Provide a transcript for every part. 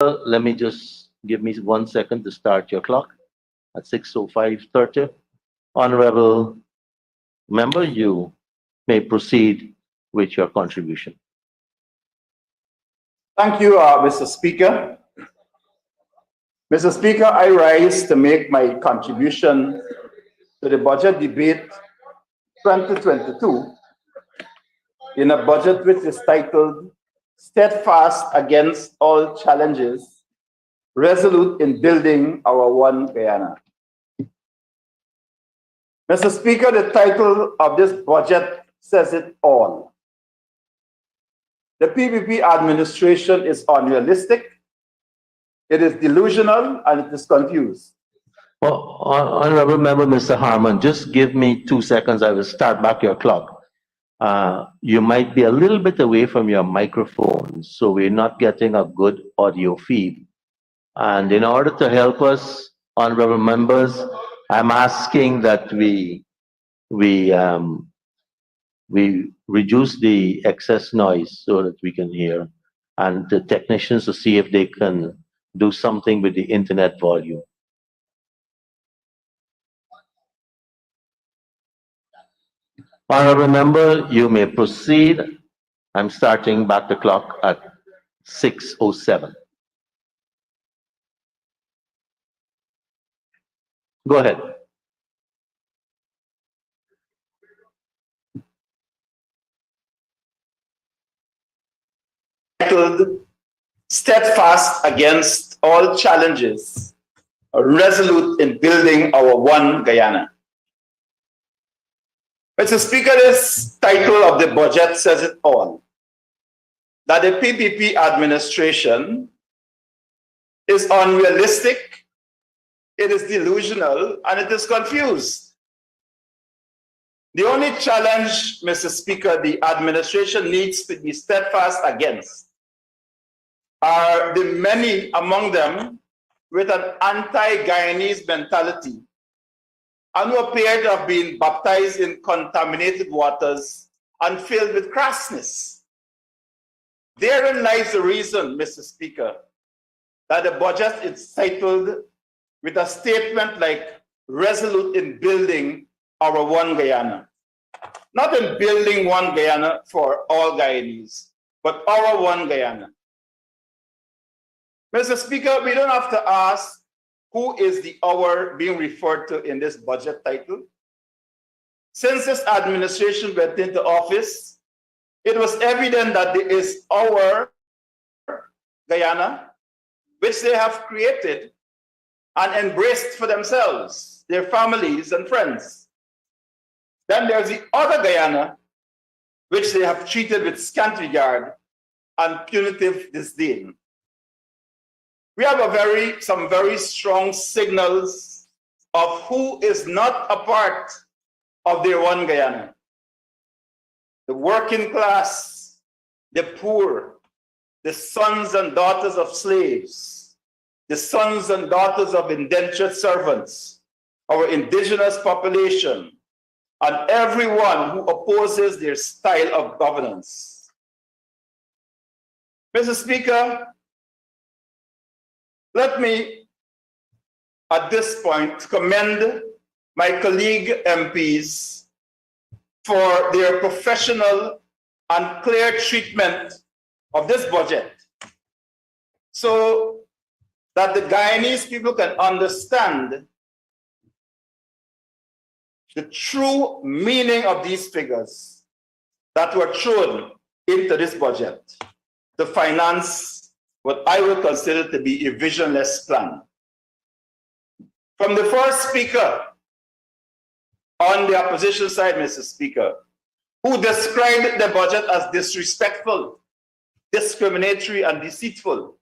Let me just give me 1 second to start your clock at 6:05:30. Honorable member, you may proceed with your contribution. Thank you, Mr. Speaker. Mr. Speaker, I rise to make my contribution to the budget debate 2022 in a budget which is titled Steadfast Against All Challenges, Resolute in Building Our One Guyana. Mr. Speaker, the title of this budget says it all. The PPP administration is unrealistic, it is delusional, and it is confused. Well, Honorable Member, Mr. Harman, just give me 2 seconds. I will start back your clock. You might be a little bit away from your microphone, so we're not getting a good audio feed. And in order to help us, honorable members, I'm asking that we reduce the excess noise so that we can hear, and the technicians to see if they can do something with the internet volume. Honorable member, you may proceed. I'm starting back the clock at 6:07. Go ahead. Titled Steadfast Against All Challenges, Resolute in Building Our One Guyana. Mr. Speaker, this title of the budget says it all. That the PPP administration is unrealistic, it is delusional, and it is confused. The only challenge, Mr. Speaker, the administration needs to be steadfast against are the many among them with an anti-Guyanese mentality and who appear to have been baptized in contaminated waters and filled with crassness. Therein lies the reason, Mr. Speaker, that the budget is titled with a statement like resolute in building our one Guyana. Not in building one Guyana for all Guyanese, but our one Guyana. Mr. Speaker, we don't have to ask who is the our being referred to in this budget title. Since this administration went into office, it was evident that there is our Guyana, which they have created and embraced for themselves, their families and friends. Then there's the other Guyana, which they have treated with scant regard and punitive disdain. We have some very strong signals of who is not a part of their one Guyana. The working class, the poor, the sons and daughters of slaves, the sons and daughters of indentured servants, our indigenous population, and everyone who opposes their style of governance. Mr. Speaker, let me, at this point, commend my colleague MPs for their professional and clear treatment of this budget so that the Guyanese people can understand the true meaning of these figures that were thrown into this budget to finance what I would consider to be a visionless plan. From the first speaker on the opposition side, Mr. Speaker, who described the budget as disrespectful, discriminatory, and deceitful,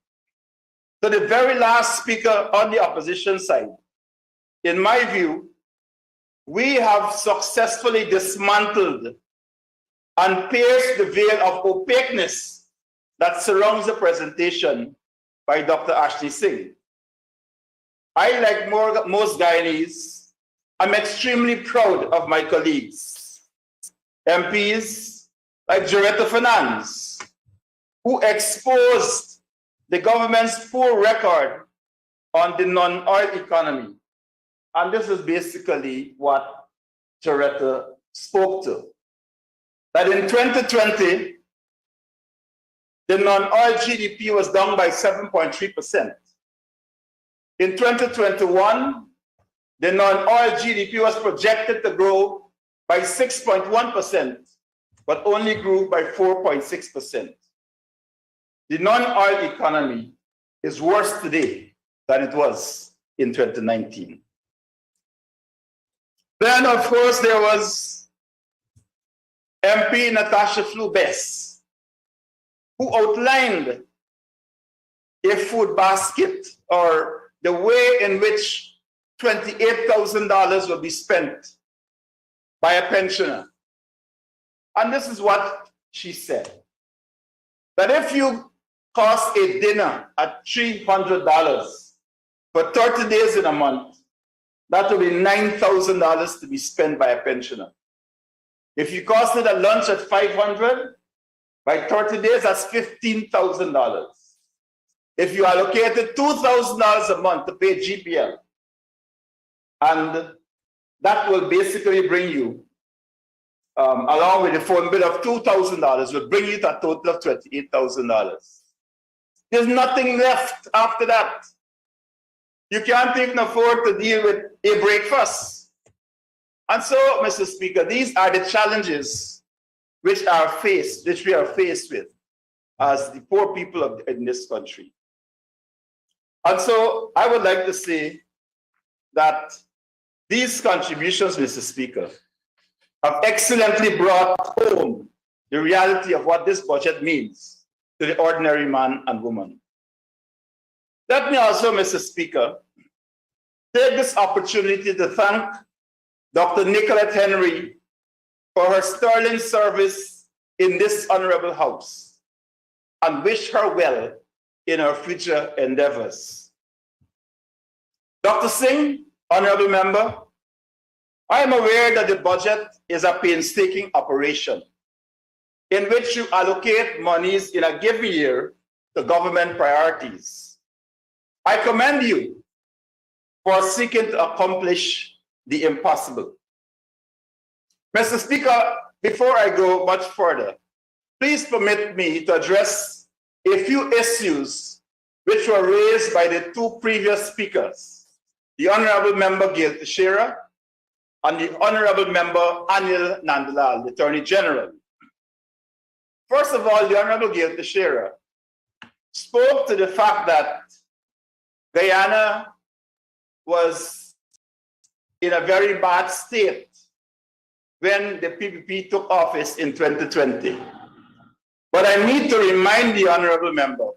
to the very last speaker on the opposition side, in my view, we have successfully dismantled and pierced the veil of opaqueness that surrounds the presentation by Dr. Ashley Singh. I, like most Guyanese, am extremely proud of my colleagues, MPs like Joretta Fernandes, who exposed the government's poor record on the non-oil economy. And this is basically what Charetta spoke to. That in 2020, the non-oil GDP was down by 7.3%. In 2021, the non-oil GDP was projected to grow by 6.1%, but only grew by 4.6%. The non-oil economy is worse today than it was in 2019. Then, of course, there was MP Natasha Flew-Best, who outlined a food basket, or the way in which $28,000 will be spent by a pensioner. And this is what she said, that if you cost a dinner at $300 for 30 days in a month, that will be $9,000 to be spent by a pensioner. If you cost it a lunch at $500, by 30 days, that's $15,000. If you allocated $2,000 a month to pay GPL, and that will basically bring you, along with the phone bill of $2,000, will bring you to a total of $28,000. There's nothing left after that. You can't even afford to deal with a breakfast. And so, Mr. Speaker, these are the challenges which we are faced with as the poor people in this country. And so I would like to say that these contributions, Mr. Speaker, have excellently brought home the reality of what this budget means to the ordinary man and woman. Let me also, Mr. Speaker, take this opportunity to thank Dr. Nicolette Henry for her sterling service in this honorable House and wish her well in her future endeavors. Dr. Singh, honorable member, I am aware that the budget is a painstaking operation in which you allocate monies in a given year to government priorities. I commend you for seeking to accomplish the impossible. Mr. Speaker, before I go much further, please permit me to address a few issues which were raised by the two previous speakers, the Honorable Member Gail Teixeira and the Honorable Member Anil Nandlall, the Attorney General. First of all, the Honorable Gail Teixeira spoke to the fact that Guyana was in a very bad state when the PPP took office in 2020. But I need to remind the honorable member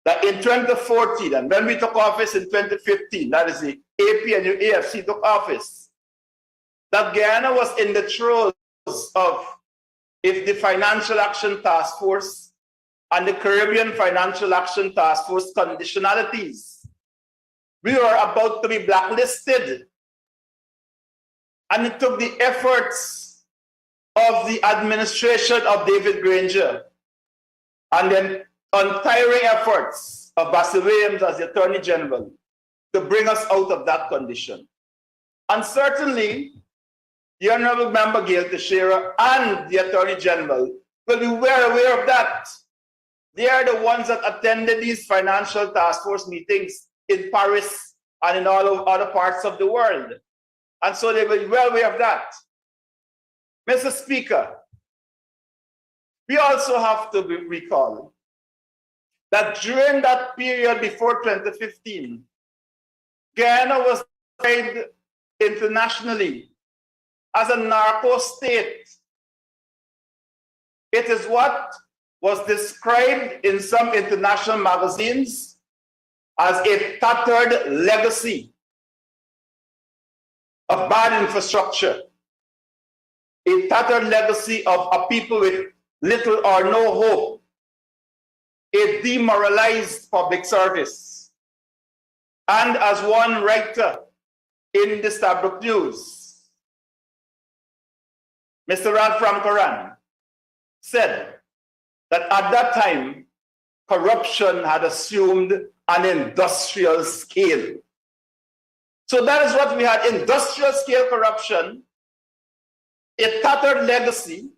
that in 2014, and when we took office in 2015, that is the AP and the AFC took office, that Guyana was in the throes of if the Financial Action Task Force and the Caribbean Financial Action Task Force conditionalities. We were about to be blacklisted. And it took the efforts of the administration of David Granger and then untiring efforts of Basil Williams as the Attorney General to bring us out of that condition. And certainly, the Honorable Member Gail Teixeira and the Attorney General will be well aware of that. They are the ones that attended these financial task force meetings in Paris and in all of other parts of the world. And so they will be well aware of that. Mr. Speaker, we also have to recall that during that period before 2015, Guyana was tried internationally as a narco state. It is what was described in some international magazines as a tattered legacy of bad infrastructure, a tattered legacy of a people with little or no hope, a demoralized public service. And as one writer in the Stabrook News, Mr. Ralph Ramkaran, said that at that time, corruption had assumed an industrial scale. So that is what we had, industrial scale corruption, a tattered legacy.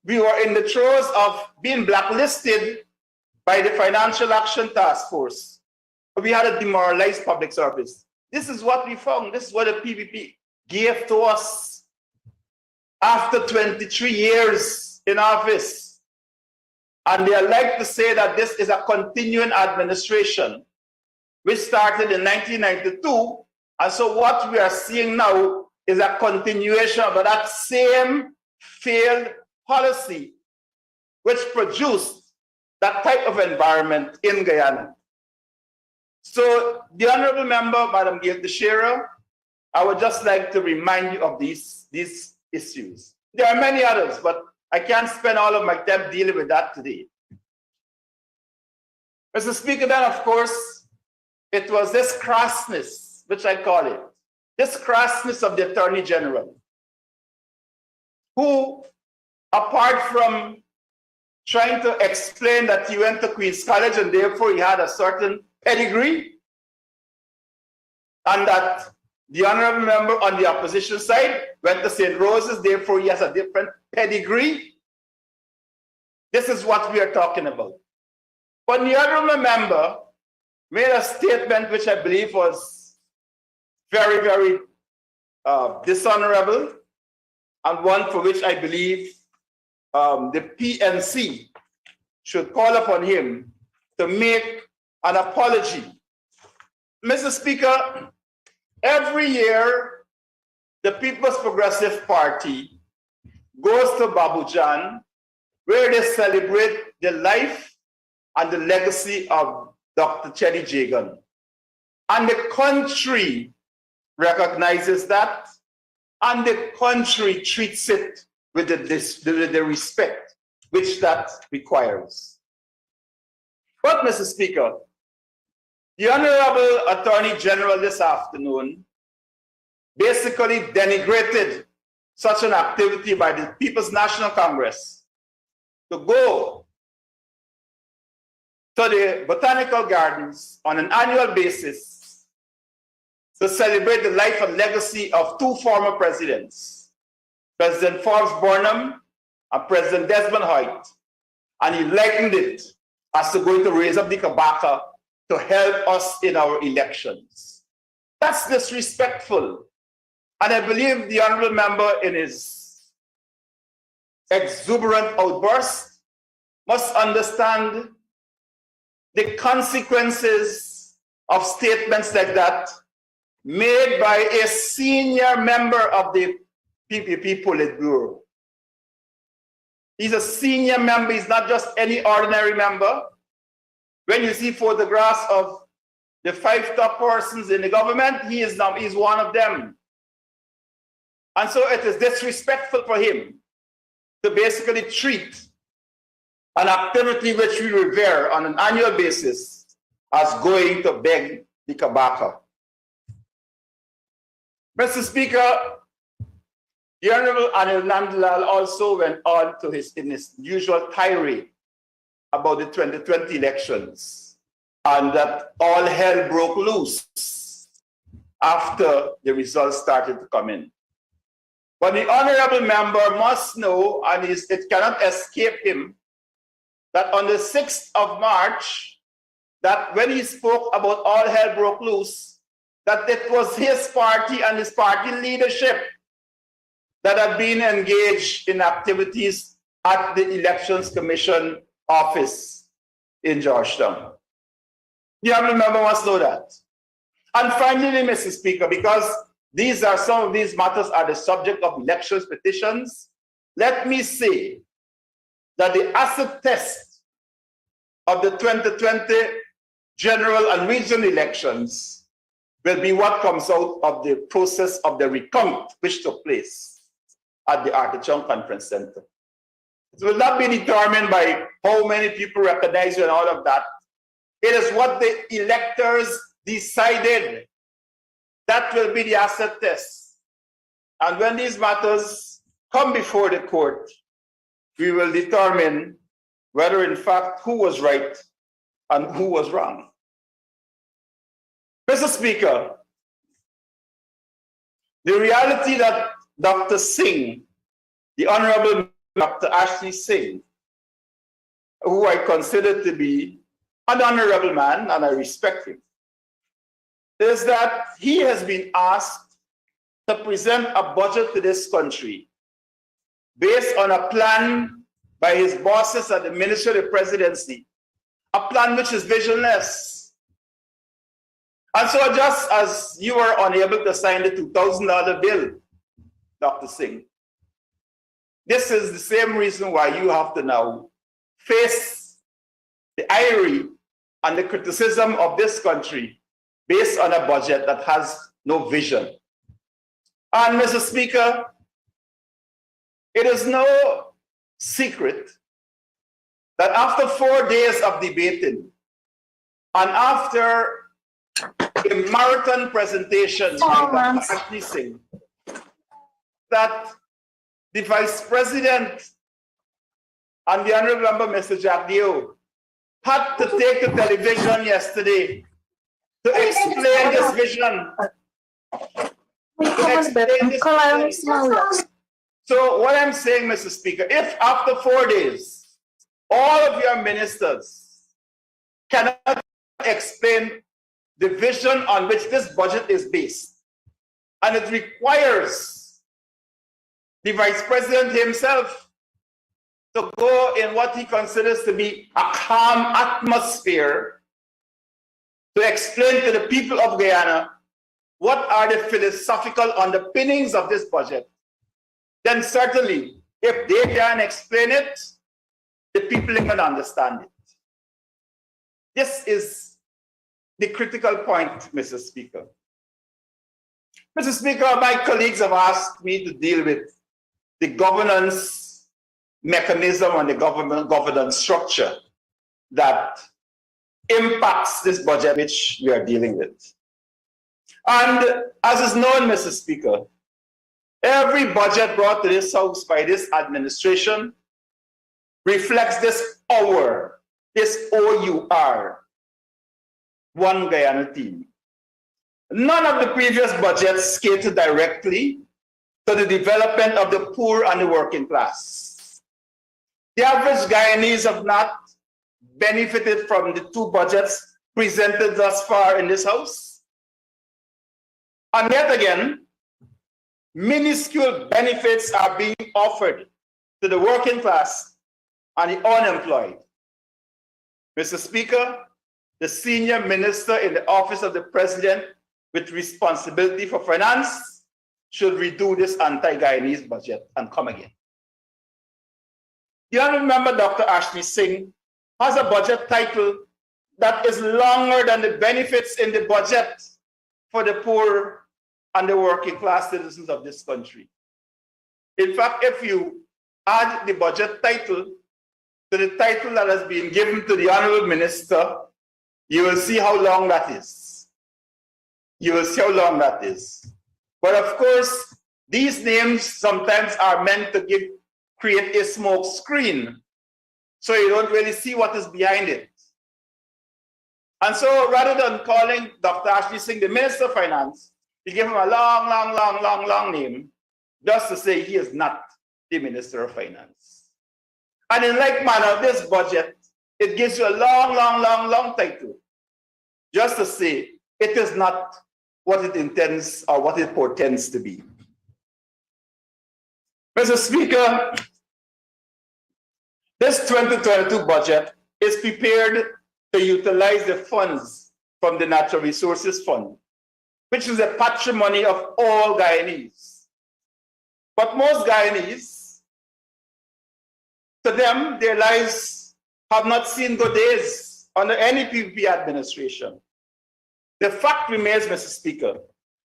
We were in the throes of being blacklisted by the Financial Action Task Force. We had a demoralized public service. This is what we found. This is what the PPP gave to us after 23 years in office. And they like to say that this is a continuing administration, which started in 1992. And so what we are seeing now is a continuation of that same failed policy, which produced that type of environment in Guyana. So the Honorable Member, Madam Gail Teixeira, I would just like to remind you of these issues. There are many others, but I can't spend all of my time dealing with that today. Mr. Speaker, then of course, it was this crassness, which I call it, this crassness of the Attorney General, who, apart from trying to explain that he went to Queen's College and therefore he had a certain pedigree, and that the Honorable Member on the opposition side went to St. Rose's, therefore he has a different pedigree. This is what we are talking about. But the Honorable Member made a statement which I believe was very, very dishonorable, and one for which I believe the PNC should call upon him to make an apology. Mr. Speaker, every year, the People's Progressive Party goes to Babujan, where they celebrate the life and the legacy of Dr. Cheddi Jagan. And the country recognizes that, and the country treats it with the respect which that requires. But, Mr. Speaker, the Honorable Attorney General this afternoon basically denigrated such an activity by the People's National Congress to go to the Botanical Gardens on an annual basis to celebrate the life and legacy of two former presidents, President Forbes Burnham and President Desmond Hoyt, and he likened it as to going to raise up the Kabaka to help us in our elections. That's disrespectful. And I believe the Honorable Member, in his exuberant outburst, must understand the consequences of statements like that made by a senior member of the PPP Politburo. He's a senior member, he's not just any ordinary member. When you see photographs of the 5 top persons in the government, he's one of them. And so it is disrespectful for him to basically treat an activity which we revere on an annual basis as going to beg the Kabaka. Mr. Speaker, the Honorable Anil Nandlal also went on to in his usual tirade about the 2020 elections, and that all hell broke loose after the results started to come in. But the Honorable Member must know, and it cannot escape him, that on the 6th of March, that when he spoke about all hell broke loose, that it was his party and his party leadership that had been engaged in activities at the Elections Commission office in Georgetown. The Honorable Member must know that. And finally, Mr. Speaker, because some of these matters are the subject of elections petitions, let me say that the acid test of the 2020 general and regional elections will be what comes out of the process of the recount which took place at the Artichon Conference Center. It will not be determined by how many people recognize you and all of that. It is what the electors decided. That will be the asset test. And when these matters come before the court, we will determine whether in fact who was right and who was wrong. Mr. Speaker, the reality that Dr. Singh, the Honorable Dr. Ashley Singh, who I consider to be an honorable man, and I respect him, is that he has been asked to present a budget to this country based on a plan by his bosses at the Ministry of the Presidency, a plan which is visionless. And so just as you were unable to sign the $2,000 bill, Dr. Singh, this is the same reason why you have to now face the irony and the criticism of this country based on a budget that has no vision. And Mr. Speaker, it is no secret that after 4 days of debating and after a marathon presentation by Dr. Ashley Singh, that the Vice President and the Honorable Member, Mr. Jack Dio, had to take to television yesterday to explain this vision. So what I'm saying, Mr. Speaker, if after 4 days, all of your ministers cannot explain the vision on which this budget is based, and it requires the Vice President himself to go in what he considers to be a calm atmosphere to explain to the people of Guyana what are the philosophical underpinnings of this budget, then certainly, if they can explain it, the people can understand it. This is the critical point, Mr. Speaker. Mr. Speaker, my colleagues have asked me to deal with the governance mechanism and the governance structure that impacts this budget which we are dealing with. And as is known, Mr. Speaker, every budget brought to this House by this administration reflects this OUR, this OUR, One Guyana theme. None of the previous budgets catered directly to the development of the poor and the working class. The average Guyanese have not benefited from the two budgets presented thus far in this House. And yet again, minuscule benefits are being offered to the working class and the unemployed. Mr. Speaker, the senior minister in the office of the president with responsibility for finance should redo this anti-Guyanese budget and come again. The Honorable Member Dr. Ashley Singh has a budget title that is longer than the benefits in the budget for the poor and the working class citizens of this country. In fact, if you add the budget title to the title that has been given to the Honorable Minister, you will see how long that is. You will see how long that is. But of course, these names sometimes are meant to create a smoke screen, so you don't really see what is behind it. And so rather than calling Dr. Ashley Singh the Minister of Finance, you give him a long name just to say he is not the Minister of Finance. And in like manner, this budget, it gives you a long title just to say it is not what it intends or what it portends to be. Mr. Speaker, this 2022 budget is prepared to utilize the funds from the Natural Resources Fund, which is the patrimony of all Guyanese. But most Guyanese, to them, their lives have not seen good days under any PPP administration. The fact remains, Mr. Speaker,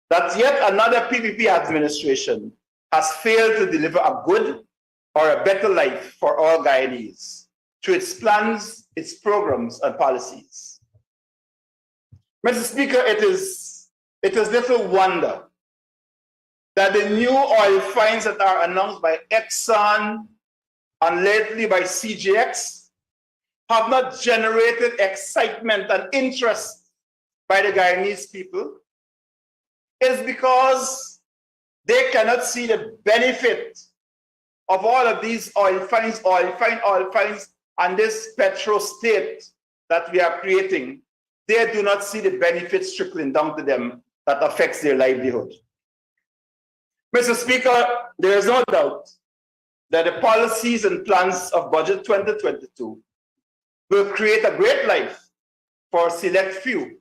that yet another PPP administration has failed to deliver a good or a better life for all Guyanese through its plans, its programs, and policies. Mr. Speaker, it is little wonder that the new oil finds that are announced by Exxon and lately by CGX have not generated excitement and interest by the Guyanese people is because they cannot see the benefit of all of these oil finds, and this petro state that we are creating. They do not see the benefits trickling down to them that affects their livelihood. Mr. Speaker, there is no doubt that the policies and plans of Budget 2022 will create a great life for a select few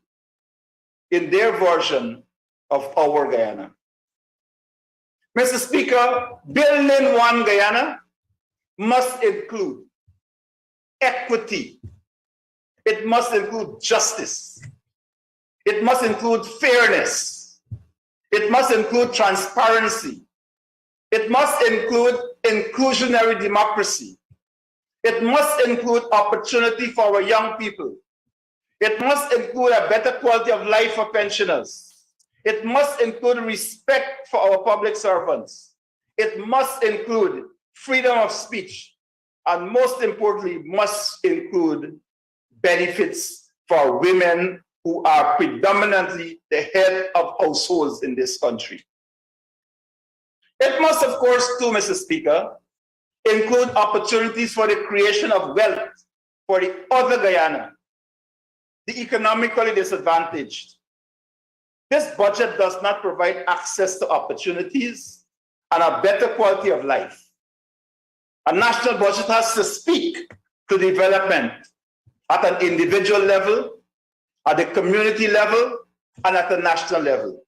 in their version of our Guyana. Mr. Speaker, building one Guyana must include equity. It must include justice. It must include fairness. It must include transparency. It must include inclusionary democracy. It must include opportunity for our young people. It must include a better quality of life for pensioners. It must include respect for our public servants. It must include freedom of speech. And most importantly, must include benefits for women who are predominantly the head of households in this country. It must, of course, too, Mr. Speaker, include opportunities for the creation of wealth for the other Guyana, the economically disadvantaged. This budget does not provide access to opportunities and a better quality of life. A national budget has to speak to development at an individual level, at the community level, and at the national level.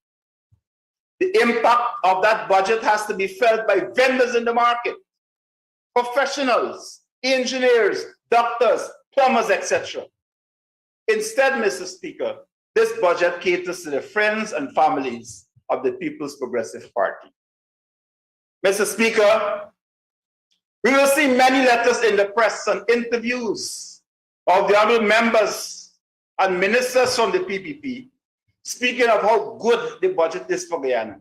The impact of that budget has to be felt by vendors in the market, professionals, engineers, doctors, plumbers, etc. Instead, Mr. Speaker, this budget caters to the friends and families of the People's Progressive Party. Mr. Speaker, we will see many letters in the press and interviews of the honorable members and ministers from the PPP speaking of how good the budget is for Guyana.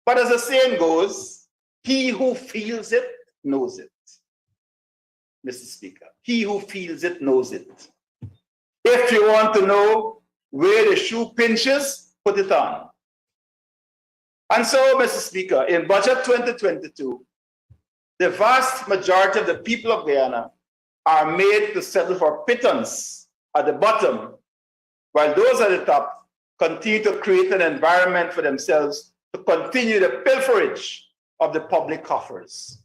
But as the saying goes, he who feels it knows it. Mr. Speaker, he who feels it knows it. If you want to know where the shoe pinches, put it on. And so, Mr. Speaker, in Budget 2022, the vast majority of the people of Guyana are made to settle for pittance at the bottom, while those at the top continue to create an environment for themselves to continue the pilferage of the public coffers.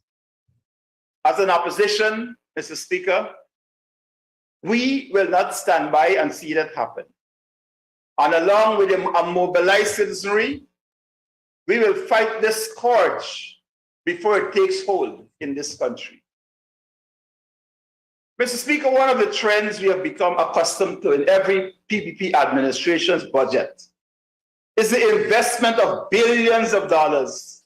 As an opposition, Mr. Speaker, we will not stand by and see that happen. And along with a mobilized citizenry, we will fight this scourge before it takes hold in this country. Mr. Speaker, one of the trends we have become accustomed to in every PPP administration's budget is the investment of billions of dollars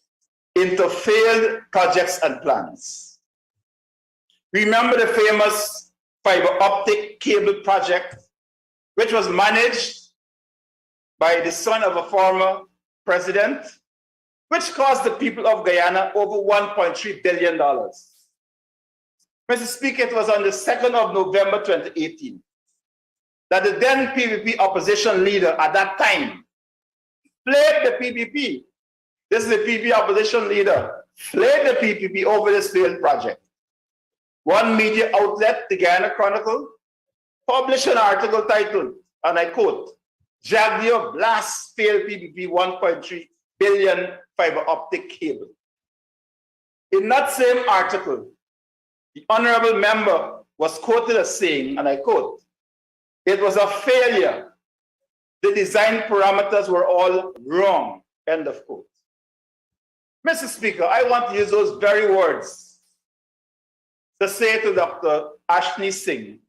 into failed projects and plans. Remember the famous fiber optic cable project, which was managed by the son of a former president, which cost the people of Guyana over $1.3 billion. Mr. Speaker, it was on the 2nd of November 2018 that the then PPP opposition leader at that time flagged the PPP. This is the PPP opposition leader, flagged the PPP over this failed project. One media outlet, the Guyana Chronicle, published an article titled, and I quote, "Jagdeo blasts failed PPP 1.3 billion fiber optic cable." In that same article, the honorable member was quoted as saying, and I quote, "It was a failure. The design parameters were all wrong," end of quote. Mr. Speaker, I want to use those very words to say to Dr. Ashni Singh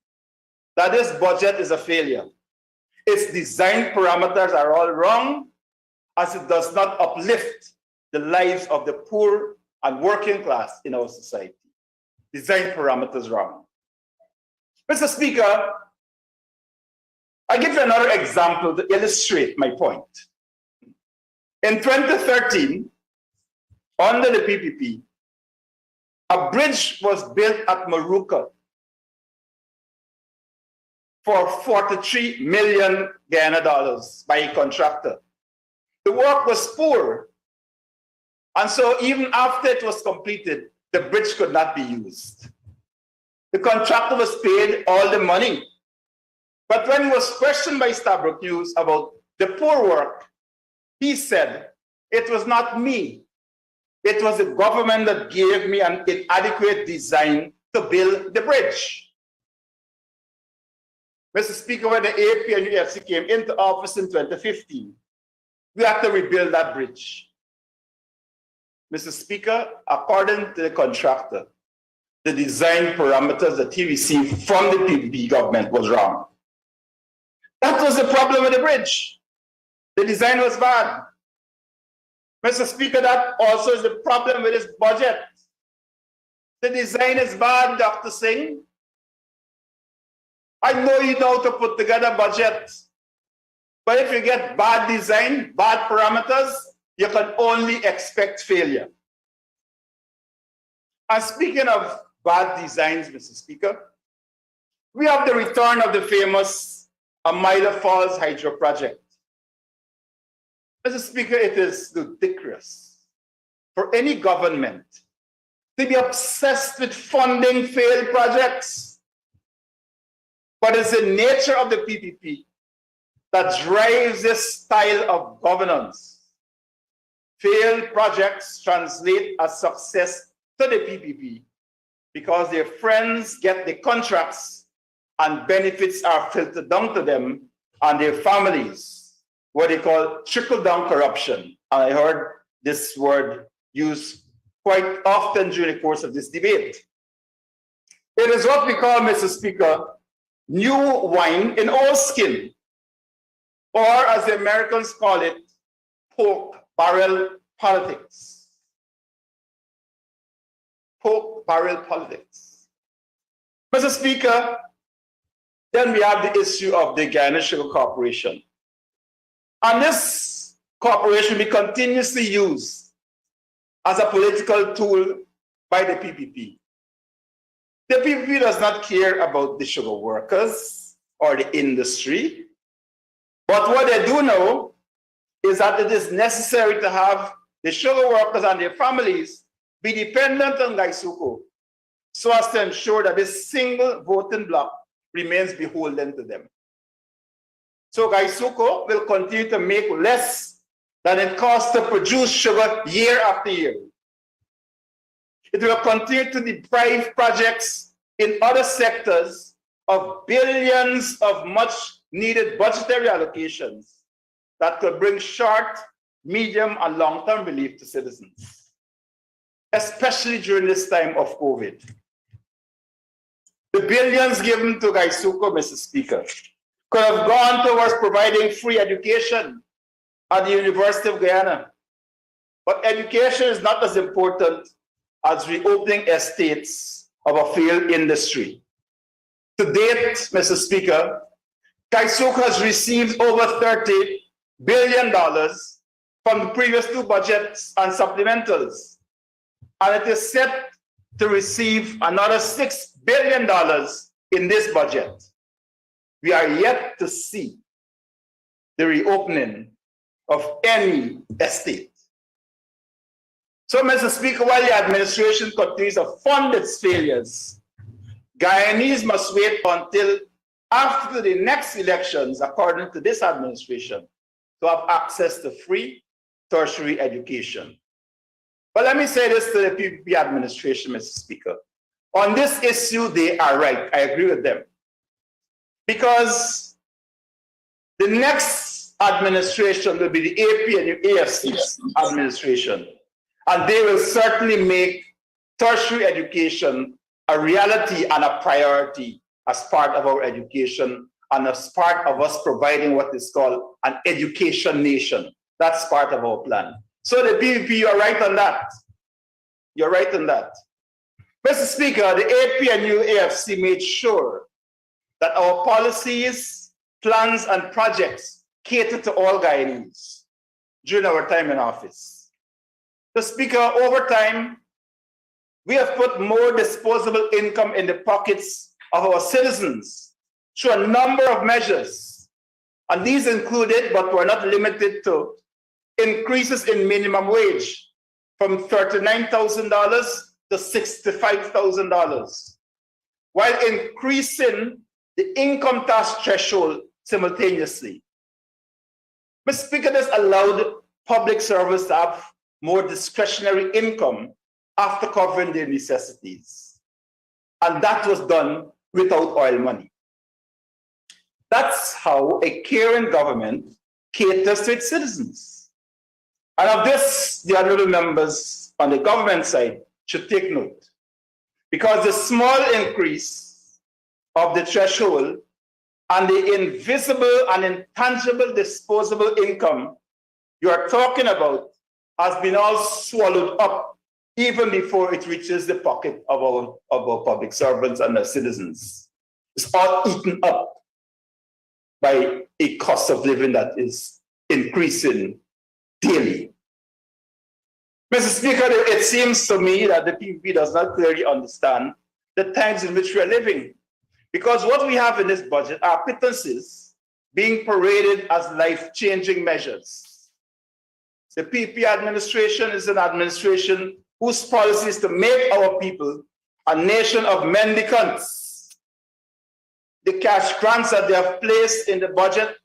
that this budget is a failure. Its design parameters are all wrong, as it does not uplift the lives of the poor and working class in our society. Design parameters wrong. Mr. Speaker, I give you another example to illustrate my point. In 2013, under the PPP, a bridge was built at Maruka for 43 million Guyana dollars by a contractor. The work was poor. And so even after it was completed, the bridge could not be used. The contractor was paid all the money. But when he was questioned by Stabroek News about the poor work, he said, "It was not me. It was the government that gave me an inadequate design to build the bridge." Mr. Speaker, when the AP and UFC came into office in 2015, we had to rebuild that bridge. Mr. Speaker, according to the contractor, the design parameters that he received from the PPP government was wrong. That was the problem with the bridge. The design was bad. Mr. Speaker, that also is the problem with this budget. The design is bad, Dr. Singh. I know you know how to put together a budget, but if you get bad design, bad parameters, you can only expect failure. And speaking of bad designs, Mr. Speaker, we have the return of the famous Amila Falls Hydro Project. Mr. Speaker, it is ludicrous for any government to be obsessed with funding failed projects. But it's the nature of the PPP that drives this style of governance. Failed projects translate as success to the PPP because their friends get the contracts and benefits are filtered down to them and their families, what they call trickle-down corruption. And I heard this word used quite often during the course of this debate. It is what we call, Mr. Speaker, new wine in old skin, or as the Americans call it, pork barrel politics. Pork barrel politics. Mr. Speaker, then we have the issue of the Guyana Sugar Corporation. And this corporation we continuously use as a political tool by the PPP. The PPP does not care about the sugar workers or the industry. But what they do know is that it is necessary to have the sugar workers and their families be dependent on GAISUCO so as to ensure that this single voting bloc remains beholden to them. So GAISUCO will continue to make less than it costs to produce sugar year after year. It will continue to deprive projects in other sectors of billions of much needed budgetary allocations that could bring short, medium, and long-term relief to citizens, especially during this time of COVID. The billions given to GAISUCO, Mr. Speaker, could have gone towards providing free education at the University of Guyana. But education is not as important as reopening estates of a failed industry. To date, Mr. Speaker, GAISUCO has received over $30 billion from the previous two budgets and supplementals, and it is set to receive another $6 billion in this budget. We are yet to see the reopening of any estate. So, Mr. Speaker, while the administration continues to fund its failures, Guyanese must wait until after the next elections, according to this administration, to have access to free tertiary education. But let me say this to the PPP administration, Mr. Speaker. On this issue, they are right. I agree with them. Because the next administration will be the AP and the AFC's administration. And they will certainly make tertiary education a reality and a priority as part of our education and as part of us providing what is called an education nation. That's part of our plan. So the PPP, you're right on that. You're right on that. Mr. Speaker, the AP and UAFC made sure that our policies, plans, and projects cater to all Guyanese during our time in office. The Speaker, over time, we have put more disposable income in the pockets of our citizens through a number of measures. And these included, but were not limited to, increases in minimum wage from $39,000 to $65,000, while increasing the income tax threshold simultaneously. Mr. Speaker, this allowed public servants to have more discretionary income after covering their necessities. And that was done without oil money. That's how a caring government caters to its citizens. And of this, the honorable members on the government side should take note, because the small increase of the threshold and the invisible and intangible disposable income you are talking about has been all swallowed up even before it reaches the pocket of our public servants and our citizens. It's all eaten up by a cost of living that is increasing daily. Mr. Speaker, it seems to me that the PPP does not clearly understand the times in which we are living, because what we have in this budget are pittances being paraded as life-changing measures. The PPP administration is an administration whose policy is to make our people a nation of mendicants. The cash grants that they have placed in the budget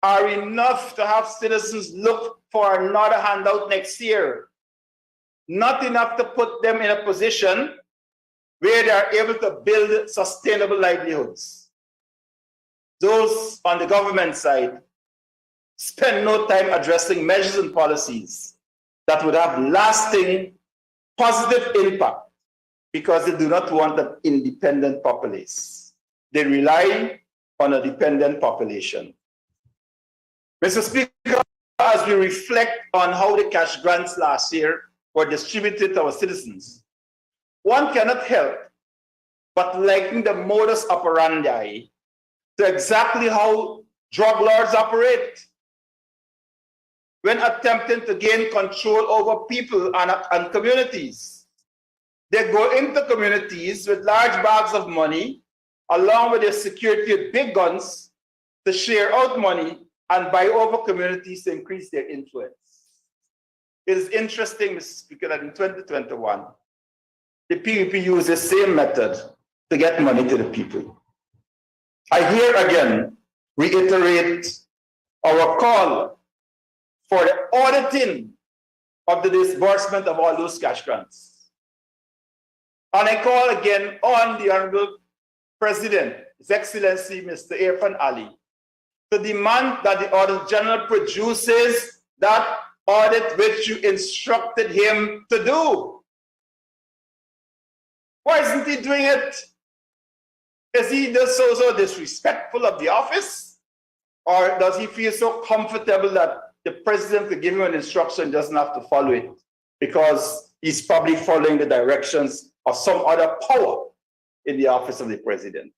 are enough to have citizens look for another handout next year. Not enough to put them in a position where they are able to build sustainable livelihoods. Those on the government side spend no time addressing measures and policies that would have lasting positive impact, because they do not want an independent populace. They rely on a dependent population. Mr. Speaker, as we reflect on how the cash grants last year were distributed to our citizens, one cannot help but liken the modus operandi to exactly how drug lords operate when attempting to gain control over people and communities. They go into communities with large bags of money, along with their security with big guns, to share out money and buy over communities to increase their influence. It is interesting, Mr. Speaker, that in 2021, the PPP used the same method to get money to the people. I here again reiterate our call for the auditing of the disbursement of all those cash grants. And I call again on the Honorable President, His Excellency Mr. Irfan Ali, to demand that the Auditor General produces that audit which you instructed him to do. Why isn't he doing it? Is he just so disrespectful of the office? Or does he feel so comfortable that the president could give him an instruction and doesn't have to follow it because he's probably following the directions of some other power in the office of the president?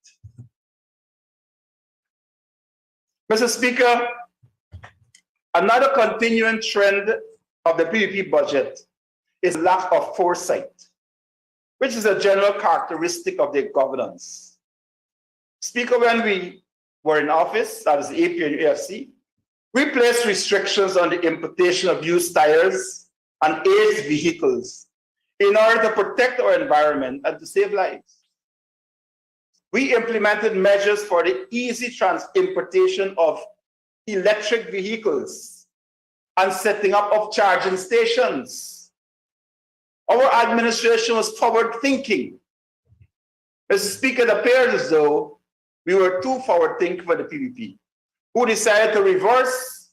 Mr. Speaker, another continuing trend of the PPP budget is lack of foresight, which is a general characteristic of their governance. Speaker, when we were in office, that is the AP and UFC, we placed restrictions on the importation of used tires and aged vehicles in order to protect our environment and to save lives. We implemented measures for the easy importation of electric vehicles and setting up of charging stations. Our administration was forward-thinking. Mr. Speaker, it appears as though we were too forward-thinking for the PPP, who decided to reverse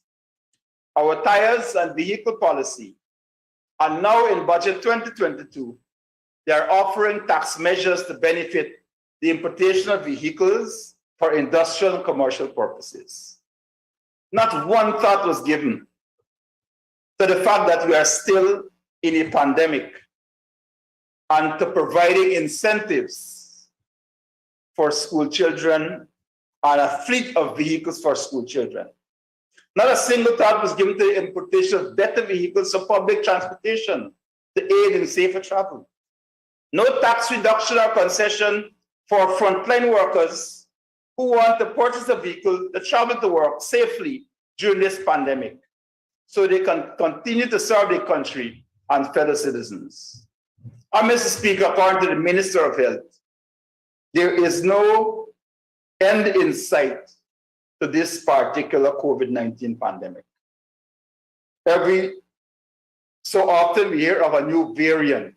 our tires and vehicle policy. And now in budget 2022, they are offering tax measures to benefit the importation of vehicles for industrial and commercial purposes. Not one thought was given to the fact that we are still in a pandemic and to providing incentives for school children and a fleet of vehicles for school children. Not a single thought was given to the importation of better vehicles for public transportation to aid in safer travel. No tax reduction or concession for frontline workers who want to purchase a vehicle to travel to work safely during this pandemic so they can continue to serve the country and fellow citizens. And Mr. Speaker, according to the Minister of Health, there is no end in sight to this particular COVID-19 pandemic. Every so often we hear of a new variant.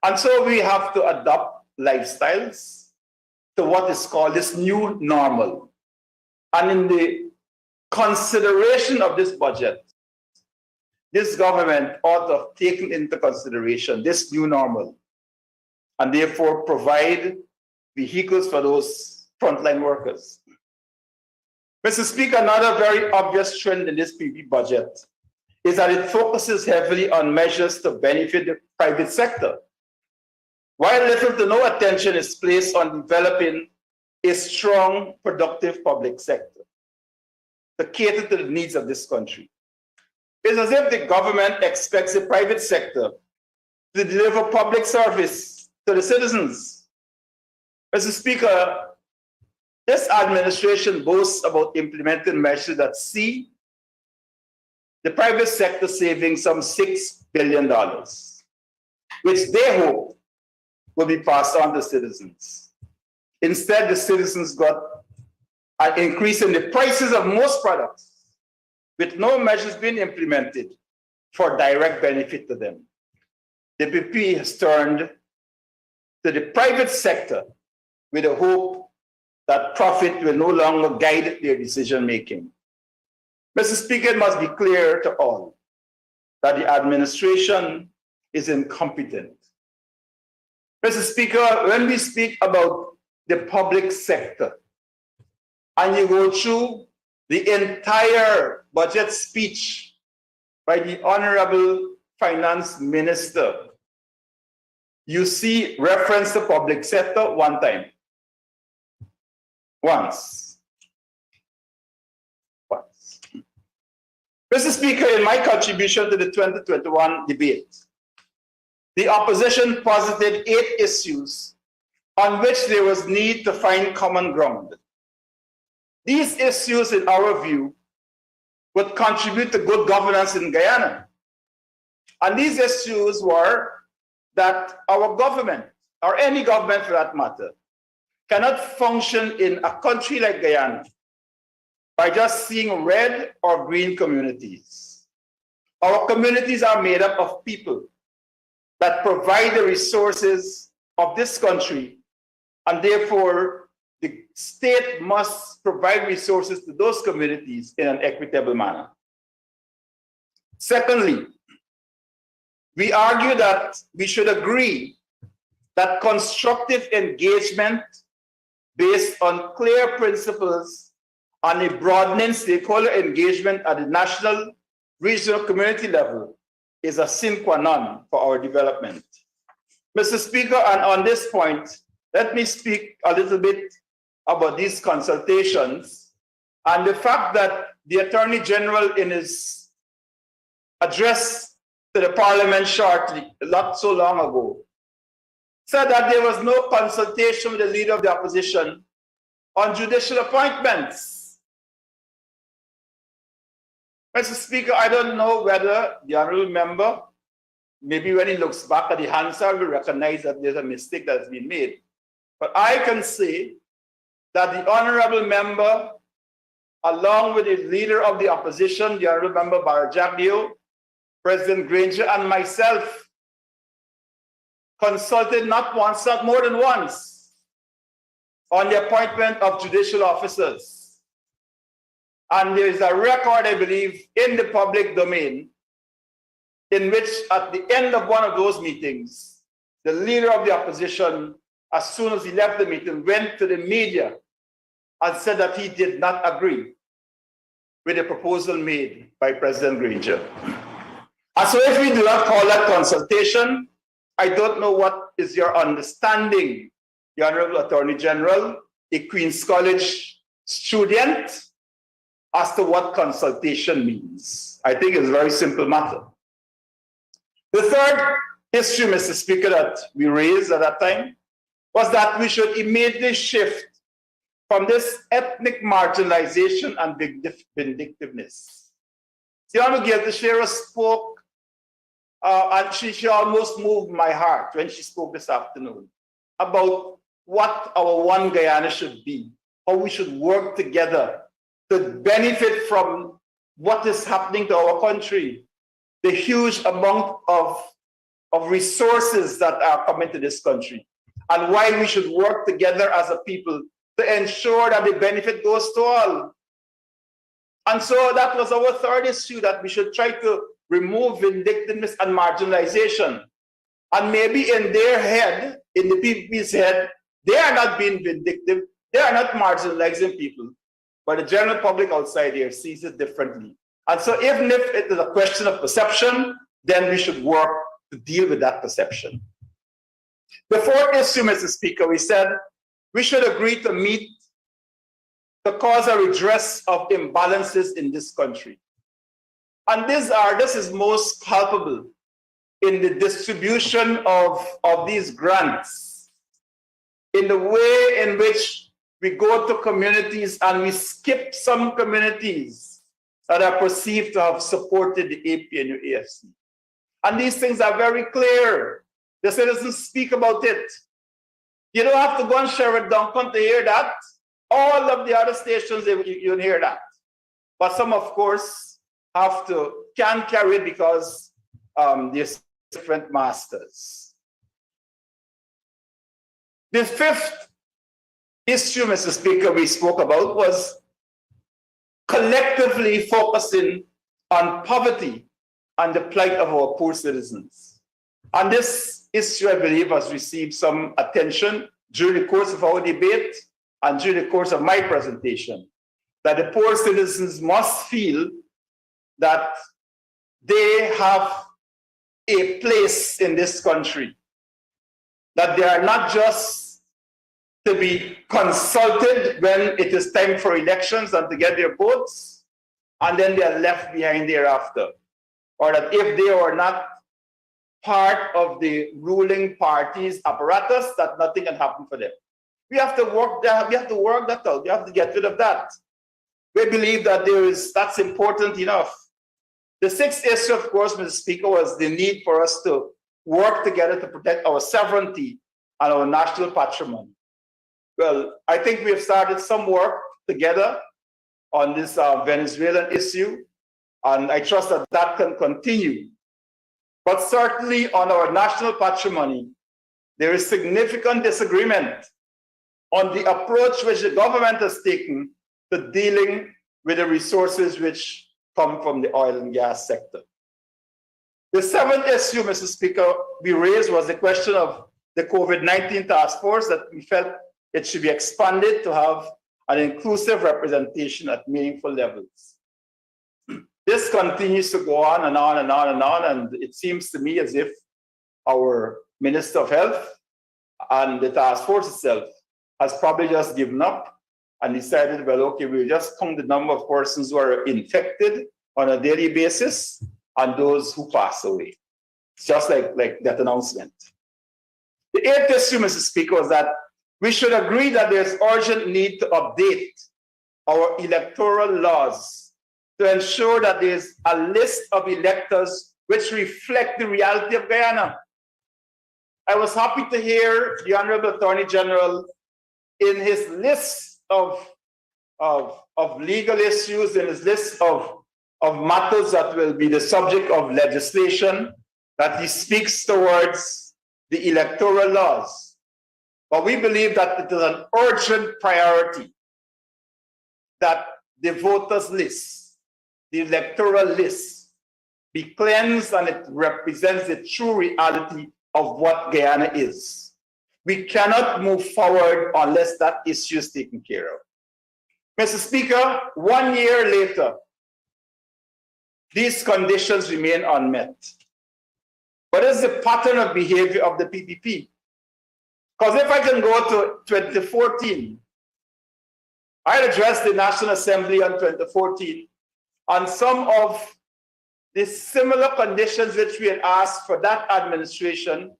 And so we have to adopt lifestyles to what is called this new normal. And in the consideration of this budget, this government ought to have taken into consideration this new normal and therefore provide vehicles for those frontline workers. Mr. Speaker, another very obvious trend in this PP budget is that it focuses heavily on measures to benefit the private sector, while little to no attention is placed on developing a strong, productive public sector to cater to the needs of this country. It's as if the government expects the private sector to deliver public service to the citizens. Mr. Speaker, this administration boasts about implementing measures that see the private sector saving some $6 billion, which they hope will be passed on to citizens. Instead, the citizens got an increase in the prices of most products, with no measures being implemented for direct benefit to them. The PP has turned to the private sector with the hope that profit will no longer guide their decision-making. Mr. Speaker, it must be clear to all that the administration is incompetent. Mr. Speaker, when we speak about the public sector, and you go through the entire budget speech by the Honorable Finance Minister, you see reference to public sector one time. Once. Mr. Speaker, in my contribution to the 2021 debate, the opposition posited 8 issues on which there was need to find common ground. These issues, in our view, would contribute to good governance in Guyana. And these issues were that our government, or any government for that matter, cannot function in a country like Guyana by just seeing red or green communities. Our communities are made up of people that provide the resources of this country, and therefore the state must provide resources to those communities in an equitable manner. Secondly, we argue that we should agree that constructive engagement based on clear principles and a broadening stakeholder engagement at the national, regional, community level is a sine qua non for our development. Mr. Speaker, and on this point, let me speak a little bit about these consultations and the fact that the Attorney General, in his address to the Parliament shortly, not so long ago, said that there was no consultation with the Leader of the Opposition on judicial appointments. Mr. Speaker, I don't know whether the honorable member, maybe when he looks back at the Hansard, will recognize that there's a mistake that's been made. But I can say that the honorable member, along with the Leader of the Opposition, the honorable member Barajagdio, President Granger, and myself, consulted not once, not more than once, on the appointment of judicial officers. And there is a record, I believe, in the public domain, in which at the end of one of those meetings, the Leader of the Opposition, as soon as he left the meeting, went to the media and said that he did not agree with the proposal made by President Granger. And so if we do not call that consultation, I don't know what is your understanding, the Honorable Attorney General, a Queen's College student, as to what consultation means. I think it's a very simple matter. The third issue, Mr. Speaker, that we raised at that time was that we should immediately shift from this ethnic marginalization and vindictiveness. The Honorable Gilda Shearer spoke, and she almost moved my heart when she spoke this afternoon about what our One Guyana should be, how we should work together to benefit from what is happening to our country, the huge amount of resources that are coming to this country, and why we should work together as a people to ensure that the benefit goes to all. And so that was our third issue, that we should try to remove vindictiveness and marginalization. And maybe in their head, in the PPP's head, they are not being vindictive, they are not marginalizing people, but the general public outside here sees it differently. And so even if it is a question of perception, then we should work to deal with that perception. The fourth issue, Mr. Speaker, we said we should agree to meet the cause of redress of imbalances in this country. And this is most palpable in the distribution of these grants, in the way in which we go to communities and we skip some communities that are perceived to have supported the APNU AFC. And these things are very clear. The citizens speak about it. You don't have to go and share it down to hear that. All of the other stations, you hear that. But some, of course, can carry it because there's different masters. The fifth issue, Mr. Speaker, we spoke about was collectively focusing on poverty and the plight of our poor citizens. And this issue, I believe, has received some attention during the course of our debate and during the course of my presentation, that the poor citizens must feel that they have a place in this country, that they are not just to be consulted when it is time for elections and to get their votes, and then they are left behind thereafter. Or that if they are not part of the ruling party's apparatus, that nothing can happen for them. We have to work that, we have to work that out. We have to get rid of that. We believe that that's important enough. The sixth issue, of course, Mr. Speaker, was the need for us to work together to protect our sovereignty and our national patrimony. Well, I think we have started some work together on this Venezuelan issue, and I trust that that can continue. But certainly on our national patrimony, there is significant disagreement on the approach which the government has taken to dealing with the resources which come from the oil and gas sector. The seventh issue, Mr. Speaker, we raised was the question of the COVID-19 task force, that we felt it should be expanded to have an inclusive representation at meaningful levels. This continues to go on and on and on and on, and it seems to me as if our Minister of Health and the task force itself has probably just given up and decided, well, okay, we'll just count the number of persons who are infected on a daily basis and those who pass away. It's just like that announcement. The eighth issue, Mr. Speaker, was that we should agree that there's urgent need to update our electoral laws to ensure that there's a list of electors which reflect the reality of Guyana. I was happy to hear the Honorable Attorney General in his list of legal issues, in his list of matters that will be the subject of legislation, that he speaks towards the electoral laws. But we believe that it is an urgent priority that the voters list, the electoral list, be cleansed and it represents the true reality of what Guyana is. We cannot move forward unless that issue is taken care of. Mr. Speaker, 1 year later, these conditions remain unmet. What is the pattern of behavior of the PPP? Because if I can go to 2014, I addressed the National Assembly on 2014 on some of the similar conditions which we had asked for that administration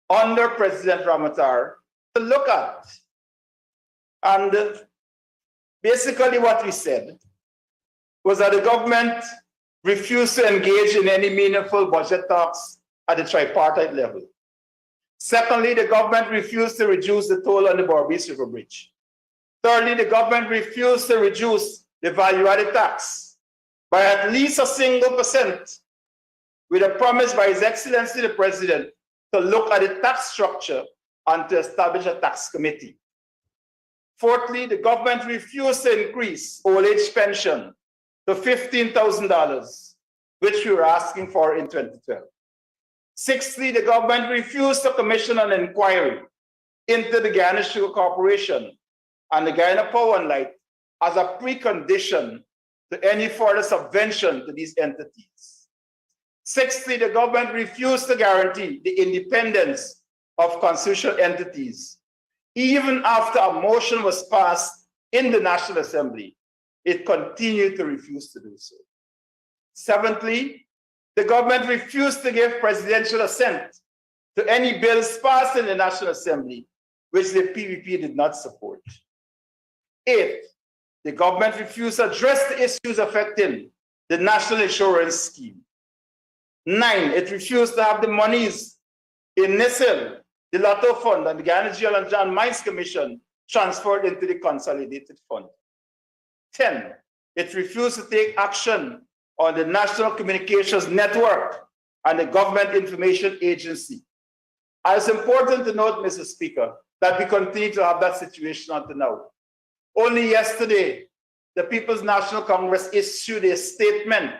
under President Ramotar to look at. And Basically, what we said was that the government refused to engage in any meaningful budget talks at the tripartite level. Secondly, the government refused to reduce the toll on the Berbice River Bridge. Thirdly, the government refused to reduce the value-added tax by at least a single %, with a promise by His Excellency the President to look at the tax structure and to establish a tax committee. Fourthly, the government refused to increase old age pension to $15,000, which we were asking for in 2012. Sixthly, the government refused to commission an inquiry into the Guyana Sugar Corporation and the Guyana Power and Light as a precondition to any further subvention to these entities. Sixthly, the government refused to guarantee the independence of constitutional entities. Even after a motion was passed in the National Assembly, it continued to refuse to do so. Seventhly, the government refused to give presidential assent to any bills passed in the National Assembly, which the PPP did not support. Eighth, the government refused to address the issues affecting the National Insurance Scheme. 9, it refused to have the monies in NISIL, the Lotto Fund, and the Guyana Geological and John Mines Commission transferred into the Consolidated Fund. 10, it refused to take action on the National Communications Network and the Government Information Agency. And it's important to note, Mr. Speaker, that we continue to have that situation until now. Only yesterday, the People's National Congress issued a statement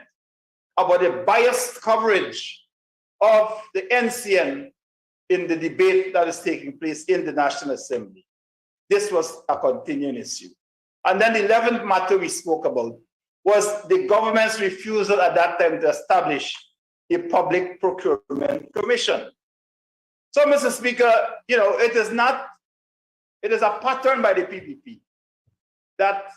about the biased coverage of the NCN in the debate that is taking place in the National Assembly. This was a continuing issue. And then the 11th matter we spoke about was the government's refusal at that time to establish a public procurement commission. So, Mr. Speaker, it is a pattern by the PPP that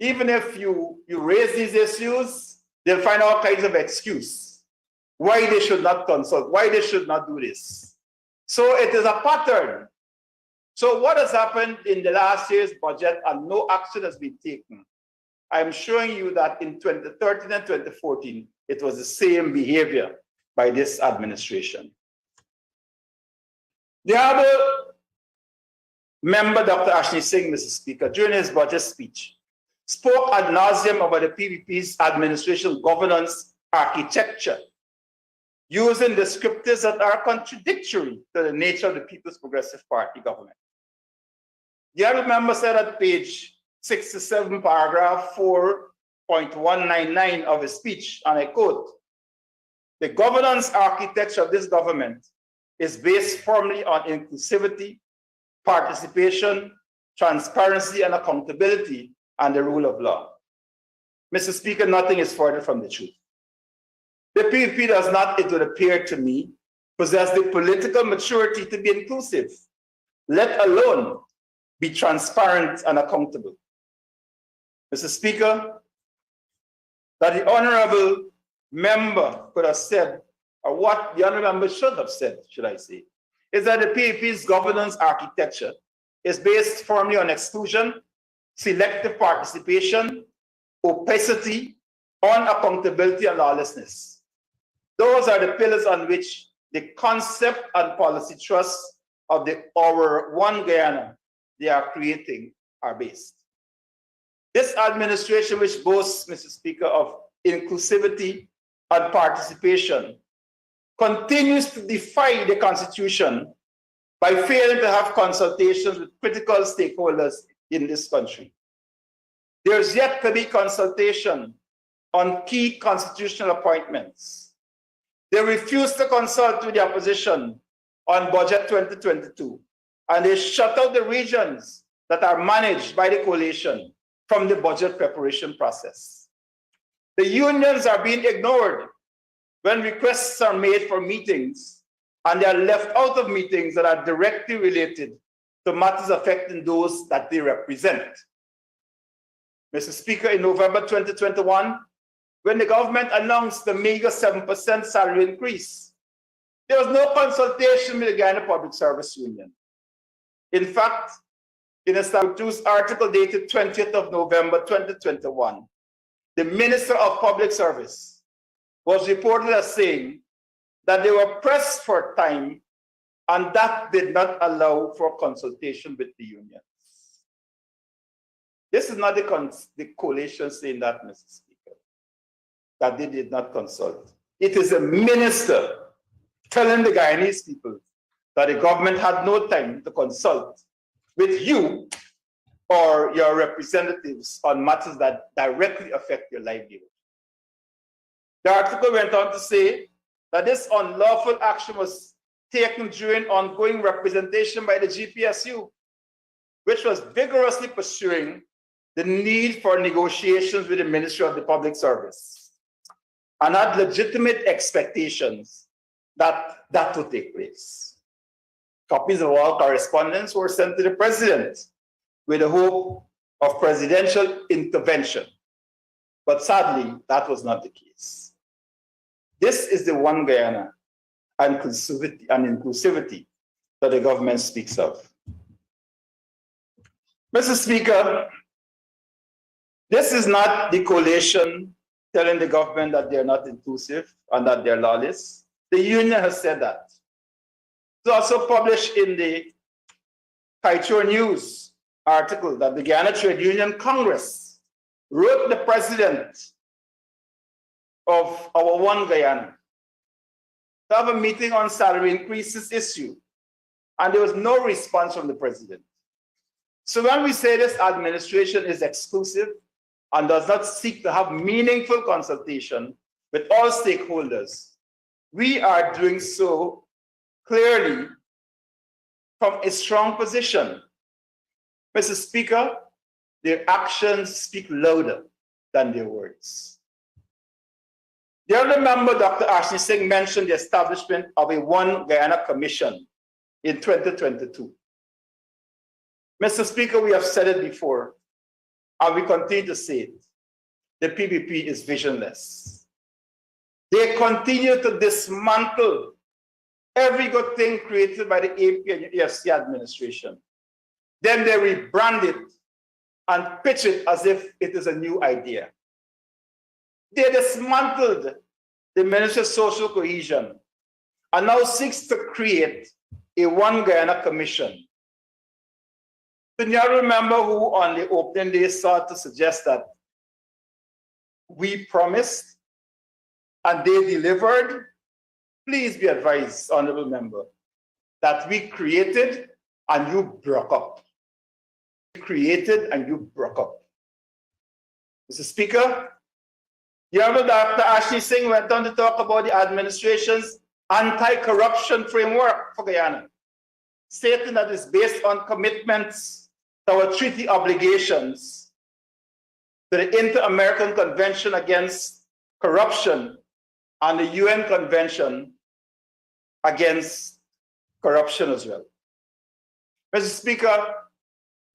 even if you raise these issues, they'll find all kinds of excuse why they should not consult, why they should not do this. So it is a pattern. So what has happened in the last year's budget and no action has been taken? I'm showing you that in 2013 and 2014, it was the same behavior by this administration. The other member, Dr. Ashni Singh, Mr. Speaker, during his budget speech, spoke ad nauseum about the PPP's administration governance architecture, using descriptors that are contradictory to the nature of the People's Progressive Party government. The other member said at page 67, paragraph 4.199 of his speech, and I quote, "The governance architecture of this government is based firmly on inclusivity, participation, transparency, and accountability, and the rule of law." Mr. Speaker, nothing is further from the truth. The PPP does not, it would appear to me, possess the political maturity to be inclusive, let alone be transparent and accountable. Mr. Speaker, that the honorable member could have said, or what the honorable member should have said, should I say, is that the PPP's governance architecture is based firmly on exclusion, selective participation, opacity, unaccountability, and lawlessness. Those are the pillars on which the concept and policy trust of our One Guyana they are creating are based. This administration, which boasts, Mr. Speaker, of inclusivity and participation, continues to defy the Constitution by failing to have consultations with critical stakeholders in this country. There's yet to be consultation on key constitutional appointments. They refuse to consult with the opposition on Budget 2022, and they shut out the regions that are managed by the coalition from the budget preparation process. The unions are being ignored when requests are made for meetings, and they are left out of meetings that are directly related to matters affecting those that they represent. Mr. Speaker, in November 2021, when the government announced the meager 7% salary increase, there was no consultation with the Guyana Public Service Union. In fact, in a Statute's article dated 20th of November 2021, the Minister of Public Service was reported as saying that they were pressed for time and that did not allow for consultation with the unions. This is not the coalition saying that, Mr. Speaker, that they did not consult. It is a minister telling the Guyanese people that the government had no time to consult with you or your representatives on matters that directly affect your livelihood. The article went on to say that this unlawful action was taken during ongoing representation by the GPSU, which was vigorously pursuing the need for negotiations with the Ministry of the Public Service and had legitimate expectations that that would take place. Copies of all correspondence were sent to the president with the hope of presidential intervention. But sadly, that was not the case. This is the one Guyana and inclusivity that the government speaks of. Mr. Speaker, this is not the coalition telling the government that they're not inclusive and that they're lawless. The union has said that. It's also published in the Kaieteur News article that the Guyana Trade Union Congress wrote the president of our One Guyana to have a meeting on salary increases issue, and there was no response from the president. So when we say this administration is exclusive and does not seek to have meaningful consultation with all stakeholders, we are doing so clearly from a strong position. Mr. Speaker, their actions speak louder than their words. The other member, Dr. Ashley Singh, mentioned the establishment of a One Guyana Commission in 2022. Mr. Speaker, we have said it before, and we continue to say it. The PPP is visionless. They continue to dismantle every good thing created by the AP and EFC administration. Then they rebrand it and pitch it as if it is a new idea. They dismantled the Ministry of Social Cohesion and now seeks to create a One Guyana Commission. Do you remember who on the opening day sought to suggest that we promised and they delivered? Please be advised, honorable member, that we created and you broke up. We created and you broke up. Mr. Speaker, the Honorable Dr. Ashley Singh went on to talk about the administration's anti-corruption framework for Guyana, stating that it's based on commitments to our treaty obligations to the Inter-American Convention Against Corruption and the UN Convention Against Corruption as well. Mr. Speaker,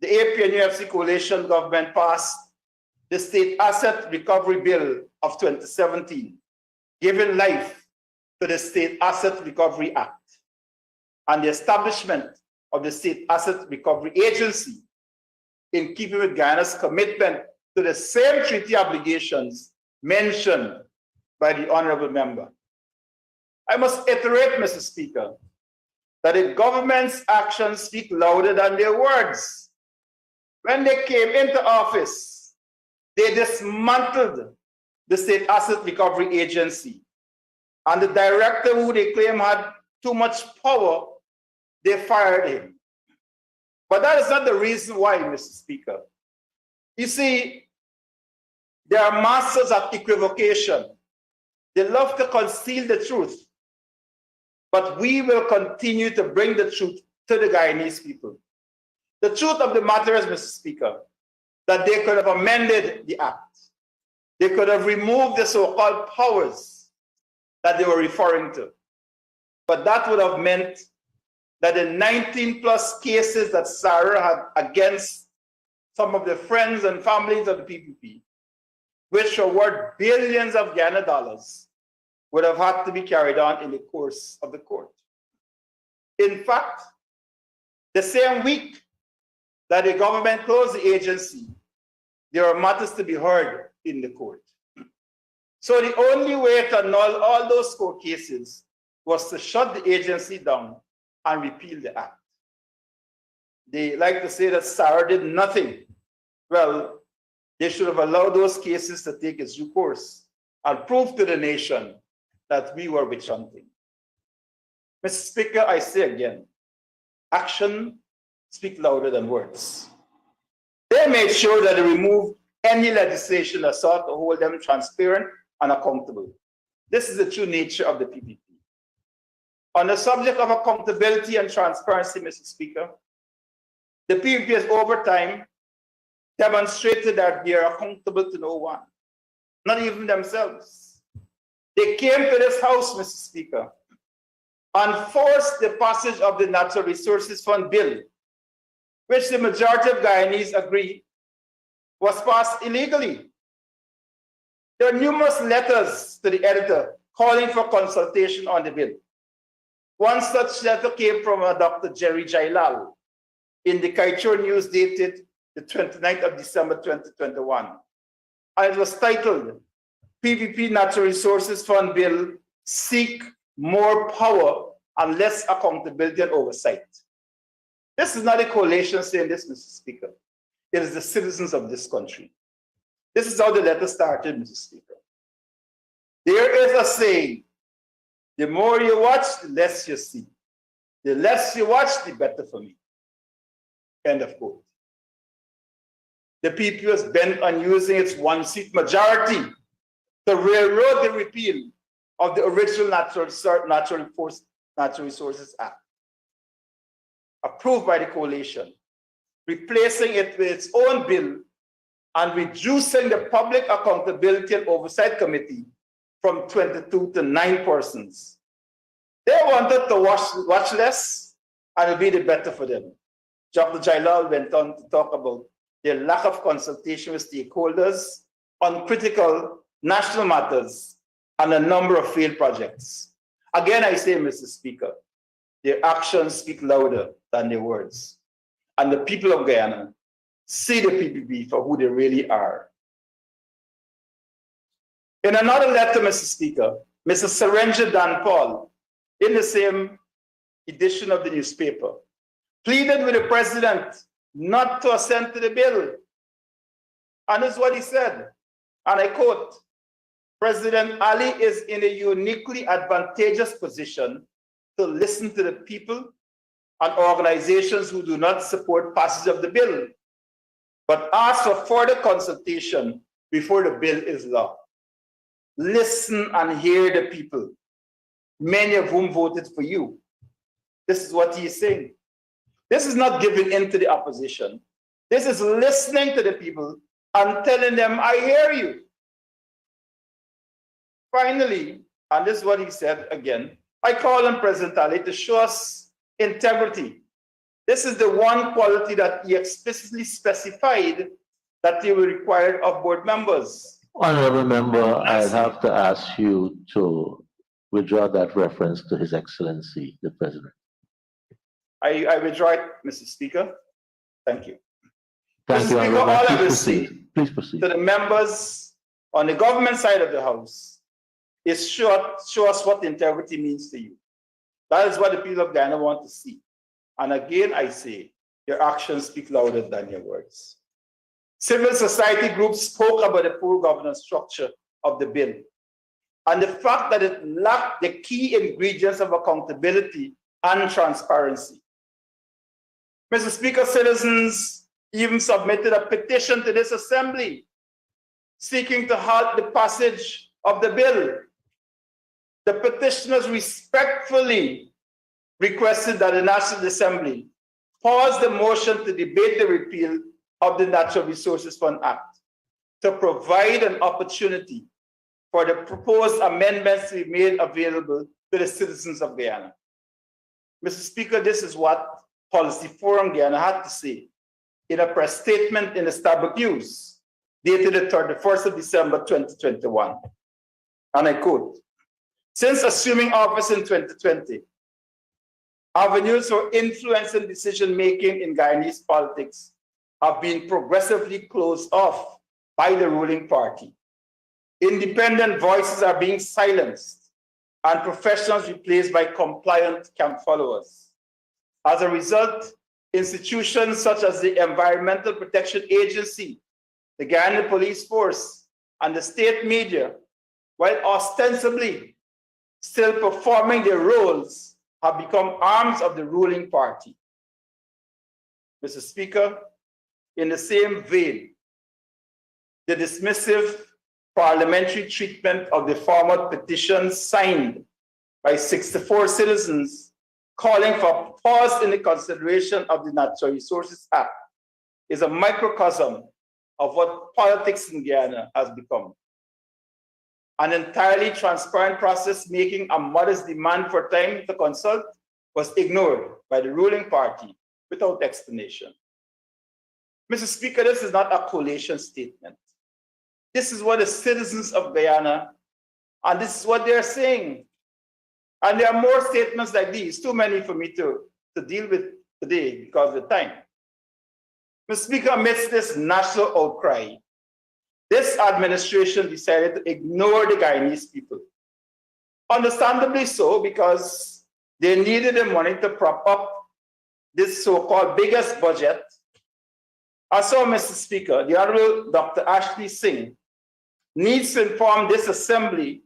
the AP and UFC coalition government passed the State Asset Recovery Bill of 2017, giving life to the State Asset Recovery Act and the establishment of the State Asset Recovery Agency, in keeping with Guyana's commitment to the same treaty obligations mentioned by the honorable member. I must iterate, Mr. Speaker, that the government's actions speak louder than their words. When they came into office, they dismantled the State Asset Recovery Agency, and the director who they claim had too much power, they fired him. But that is not the reason why, Mr. Speaker. You see, they are masters at equivocation. They love to conceal the truth. But we will continue to bring the truth to the Guyanese people. The truth of the matter is, Mr. Speaker, that they could have amended the act. They could have removed the so-called powers that they were referring to. But that would have meant that the 19 plus cases that SARA had against some of the friends and families of the PPP, which are worth billions of Guyana dollars, would have had to be carried on in the course of the court. In fact, the same week that the government close the agency, there are matters to be heard in the court. So the only way to annul all those court cases was to shut the agency down and repeal the act. They like to say that Sarah did nothing. Well, they should have allowed those cases to take its due course and prove to the nation that we were witch hunting. Mr. Speaker, I say again, action speaks louder than words. They made sure that they removed any legislation that sought to hold them transparent and accountable. This is the true nature of the PPP. On the subject of accountability and transparency, Mr. Speaker, the PPP has over time demonstrated that they are accountable to no one, not even themselves. They came to this House, Mr. Speaker, and forced the passage of the Natural Resources Fund bill, which the majority of Guyanese agree was passed illegally. There are numerous letters to the editor calling for consultation on the bill. One such letter came from Dr. Jerry Jailal in the Kaichur News dated the 29th of December 2021. And it was titled, PPP Natural Resources Fund Bill Seek More Power and Less Accountability and Oversight. This is not a coalition saying this, Mr. Speaker. It is the citizens of this country. This is how the letter started, Mr. Speaker. There is a saying, the more you watch, the less you see. The less you watch, the better for me. End of quote. The PPP was bent on using its one-seat majority to railroad the repeal of the original Natural Resources Act, approved by the coalition, replacing it with its own bill and reducing the Public Accountability and Oversight Committee from 22 to 9 persons. They wanted to watch less, and it'll be the better for them. Dr. Jailal went on to talk about the lack of consultation with stakeholders on critical national matters and a number of failed projects. Again, I say, Mr. Speaker, their actions speak louder than their words. And the people of Guyana see the PPP for who they really are. In another letter, Mr. Speaker, Mr. Serenja Dan Paul, in the same edition of the newspaper, pleaded with the president not to assent to the bill. And this is what he said, and I quote, President Ali is in a uniquely advantageous position to listen to the people and organizations who do not support passage of the bill, but ask for further consultation before the bill is law. Listen and hear the people, many of whom voted for you. This is what he is saying. This is not giving in to the opposition. This is listening to the people and telling them, I hear you. Finally, and this is what he said again, I call on President Ali to show us integrity. This is the one quality that he explicitly specified that he will require of board members. Honorable member, I'd have to ask you to withdraw that reference to His Excellency, the President. I withdraw it, Mr. Speaker. Thank you. Thank you, Mr. Speaker, Honorable. all I Please will proceed. say Please proceed. to the members on the government side of the House is show us what integrity means to you. That is what the people of Guyana want to see. And again, I say, your actions speak louder than your words. Civil society groups spoke about the poor governance structure of the bill and the fact that it lacked the key ingredients of accountability and transparency. Mr. Speaker, citizens even submitted a petition to this assembly seeking to halt the passage of the bill. The petitioners respectfully requested that the National Assembly pause the motion to debate the repeal of the Natural Resources Fund Act to provide an opportunity for the proposed amendments to be made available to the citizens of Guyana. Mr. Speaker, this is what Policy Forum Guyana had to say in a press statement in the Starbuck News dated the 31st of December 2021. And I quote, since assuming office in 2020, avenues for influencing decision-making in Guyanese politics have been progressively closed off by the ruling party. Independent voices are being silenced and professionals replaced by compliant camp followers. As a result, institutions such as the Environmental Protection Agency, the Guyana Police Force, and the state media, while ostensibly still performing their roles, have become arms of the ruling party. Mr. Speaker, in the same vein, the dismissive parliamentary treatment of the formal petition signed by 64 citizens calling for a pause in the consideration of the Natural Resources Act is a microcosm of what politics in Guyana has become. An entirely transparent process making a modest demand for time to consult was ignored by the ruling party without explanation. Mr. Speaker, this is not a collation statement. This is what the citizens of Guyana, and this is what they're saying. And there are more statements like these, too many for me to deal with today because of the time. Mr. Speaker, amidst this national outcry, this administration decided to ignore the Guyanese people. Understandably so, because they needed the money to prop up this so-called biggest budget. Also, Mr. Speaker, the Honorable Dr. Ashley Singh needs to inform this assembly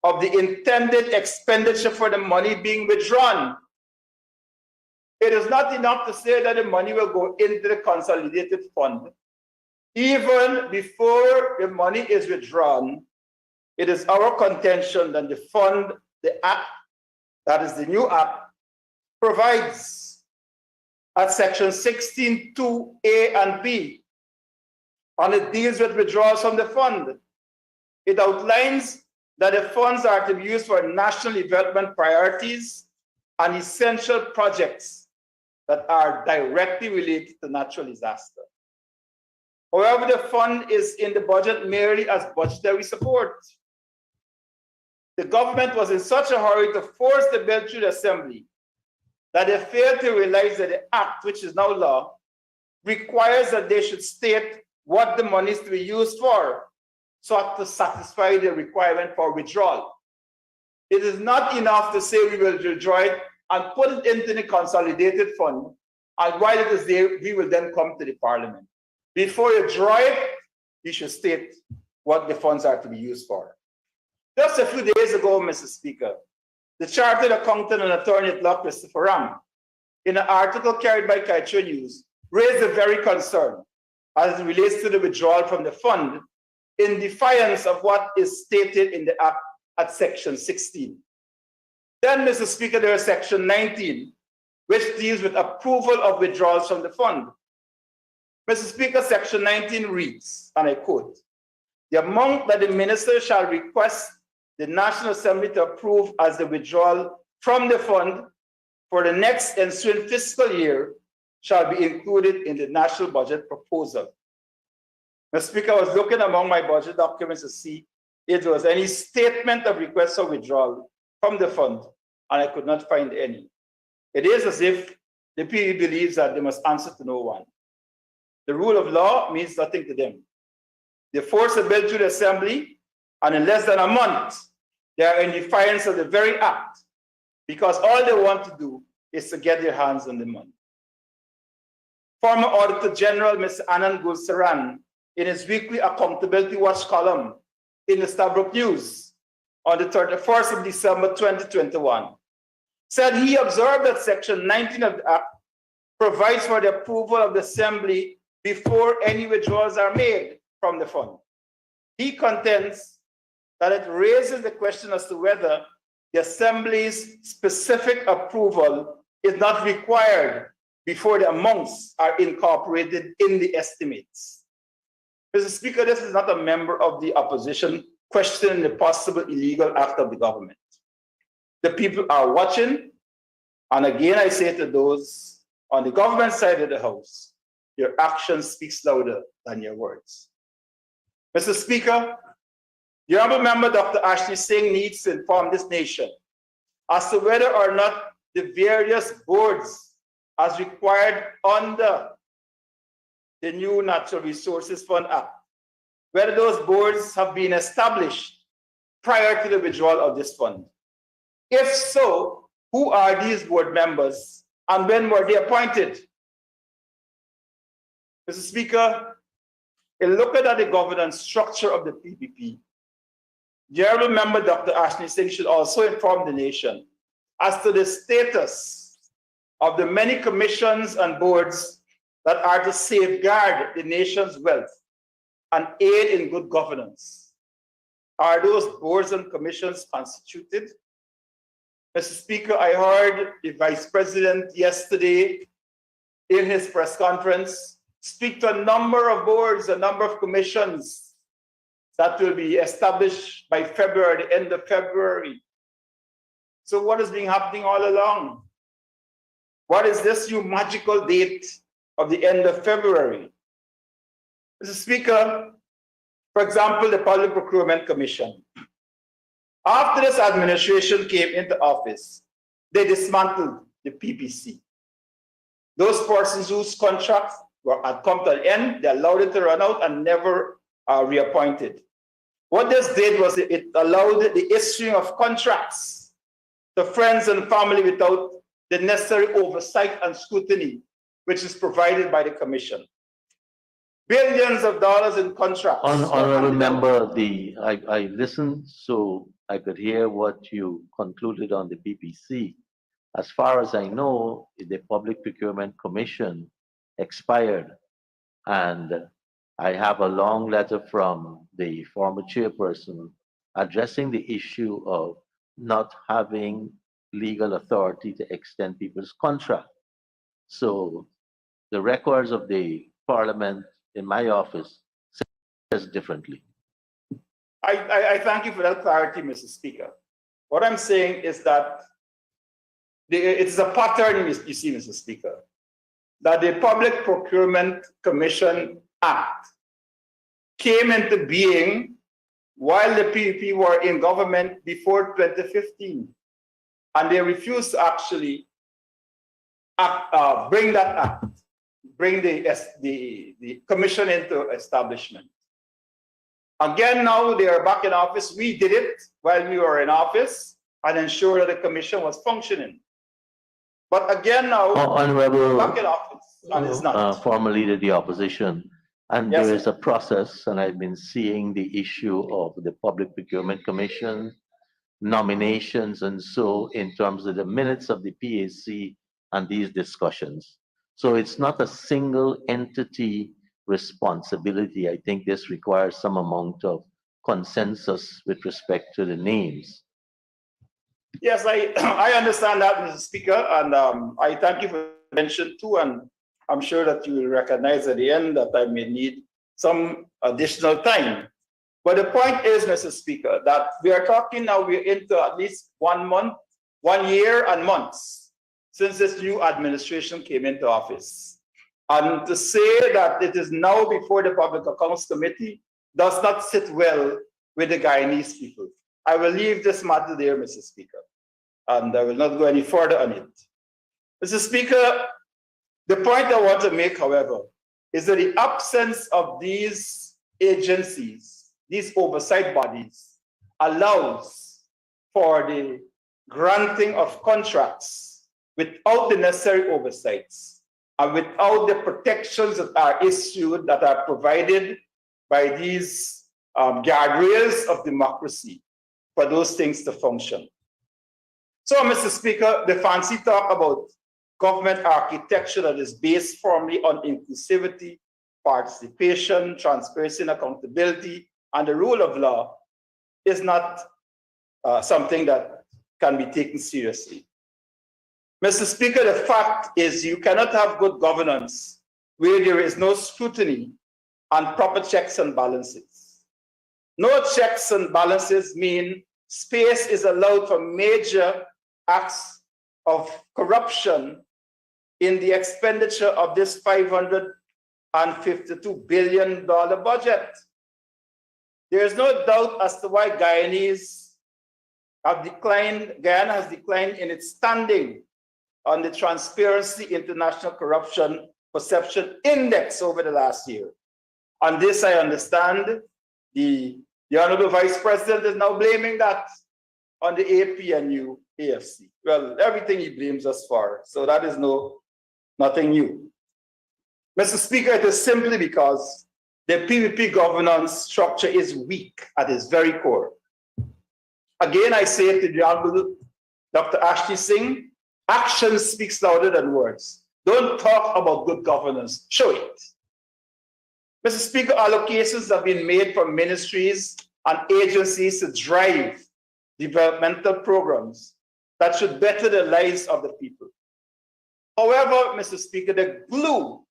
of the intended expenditure for the money being withdrawn. It is not enough to say that the money will go into the consolidated fund. Even before the money is withdrawn, it is our contention that the fund, the act, that is the new act, provides at section 16(2)(a) and (b), and it deals with withdrawals from the fund. It outlines that the funds are to be used for national development priorities and essential projects that are directly related to natural disaster. However, the fund is in the budget merely as budgetary support. The government was in such a hurry to force the bill through the assembly that they failed to realize that the act, which is now law, requires that they should state what the money is to be used for, so as to satisfy the requirement for withdrawal. It is not enough to say we will withdraw it and put it into the consolidated fund, and while it is there, we will then come to the parliament. Before you draw it, you should state what the funds are to be used for. Just a few days ago, Mr. Speaker, the Chartered Accountant and Attorney at Law, Christopher Ram, in an article carried by Kaieteur News, raised a very concern as it relates to the withdrawal from the fund in defiance of what is stated in the Act at section 16. Then, Mr. Speaker, there is section 19, which deals with approval of withdrawals from the fund. Mr. Speaker, section 19 reads, and I quote, "The amount that the minister shall request the National Assembly to approve as the withdrawal from the fund for the next ensuing fiscal year shall be included in the national budget proposal." Mr. Speaker, I was looking among my budget documents to see if there was any statement of request for withdrawal from the fund, and I could not find any. It is as if the PE believes that they must answer to no one. The rule of law means nothing to them. They force a bill through the assembly, and in less than a month, they are in defiance of the very act, because all they want to do is to get their hands on the money. Former Auditor General, Mr. Anand Gulsaran, in his weekly Accountability Watch column in the Stabroek News on the 31st of December 2021, said he observed that section 19 of the Act provides for the approval of the Assembly before any withdrawals are made from the fund. He contends that it raises the question as to whether the Assembly's specific approval is not required before the amounts are incorporated in the estimates. Mr. Speaker, this is not a member of the opposition questioning the possible illegal act of the government. The people are watching, and again I say to those on the government side of the House, your action speaks louder than your words. Mr. Speaker, the Honourable Member Dr. Ashley Singh needs to inform this nation as to whether or not the various boards as required under the new Natural Resources Fund Act, whether those boards have been established prior to the withdrawal of this fund. If so, who are these board members and when were they appointed? Mr. Speaker, in looking at the governance structure of the PPP, the Honourable Member Dr. Ashley Singh should also inform the nation as to the status of the many commissions and boards that are to safeguard the nation's wealth and aid in good governance. Are those boards and commissions constituted? Mr. Speaker, I heard the Vice President yesterday in his press conference speak to a number of boards, a number of commissions that will be established by February, the end of February. So what has been happening all along? What is this new magical date of the end of February? Mr. Speaker, for example, the Public Procurement Commission. After this administration came into office, they dismantled the PPC. Those persons whose contracts had come to an end, they allowed it to run out and never reappointed. What this did was it allowed the issuing of contracts to friends and family without the necessary oversight and scrutiny, which is provided by the Commission. Billions of dollars in contracts. Honourable Member, I listened so I could hear what you concluded on the PPC. As far as I know, the Public Procurement Commission expired, and I have a long letter from the former chairperson addressing the issue of not having legal authority to extend people's contract. So the records of the Parliament in my office says differently. I thank you for that clarity, Mr. Speaker. What I'm saying is that it's a pattern, you see, Mr. Speaker, that the Public Procurement Commission Act came into being while the PPP were in government before 2015. And they refused to actually bring that act, bring the commission into establishment. Again, now they are back in office. We did it while we were in office and ensure that the commission was functioning. But again, now, Honourable, back in office, and it's not. Former leader of the opposition, and Yes, there is a process, and I've been seeing the issue of the Public Procurement Commission, nominations, and so in terms of the minutes of the PAC and these discussions. So it's not a single entity responsibility. I think this requires some amount of consensus with respect to the names. Yes, I understand that, Mr. Speaker, and I thank you for the mention too, and I'm sure that you will recognize at the end that I may need some additional time. But the point is, Mr. Speaker, that we are talking now, we're into at least 1 month, 1 year and months since this new administration came into office. And to say that it is now before the Public Accounts Committee does not sit well with the Guyanese people. I will leave this matter there, Mr. Speaker, and I will not go any further on it. Mr. Speaker, the point I want to make, however, is that the absence of these agencies, these oversight bodies, allows for the granting of contracts without the necessary oversights and without the protections that are issued, that are provided by these guardrails of democracy for those things to function. So, Mr. Speaker, the fancy talk about government architecture that is based firmly on inclusivity, participation, transparency and accountability, and the rule of law is not something that can be taken seriously. Mr. Speaker, the fact is you cannot have good governance where there is no scrutiny and proper checks and balances. No checks and balances mean space is allowed for major acts of corruption in the expenditure of this $552 billion budget. There is no doubt as to why Guyana has declined in its standing on the Transparency International Corruption Perception Index over the last year. On this, I understand the Honorable Vice President is now blaming that on the APNU AFC. Well, everything he blames us for, so that is nothing new. Mr. Speaker, it is simply because the PPP governance structure is weak at its very core. Again, I say to the Honorable Dr. Ashley Singh, action speaks louder than words. Don't talk about good governance, show it. Mr. Speaker, allocations have been made from ministries and agencies to drive developmental programs that should better the lives of the people. However, Mr. Speaker, the glue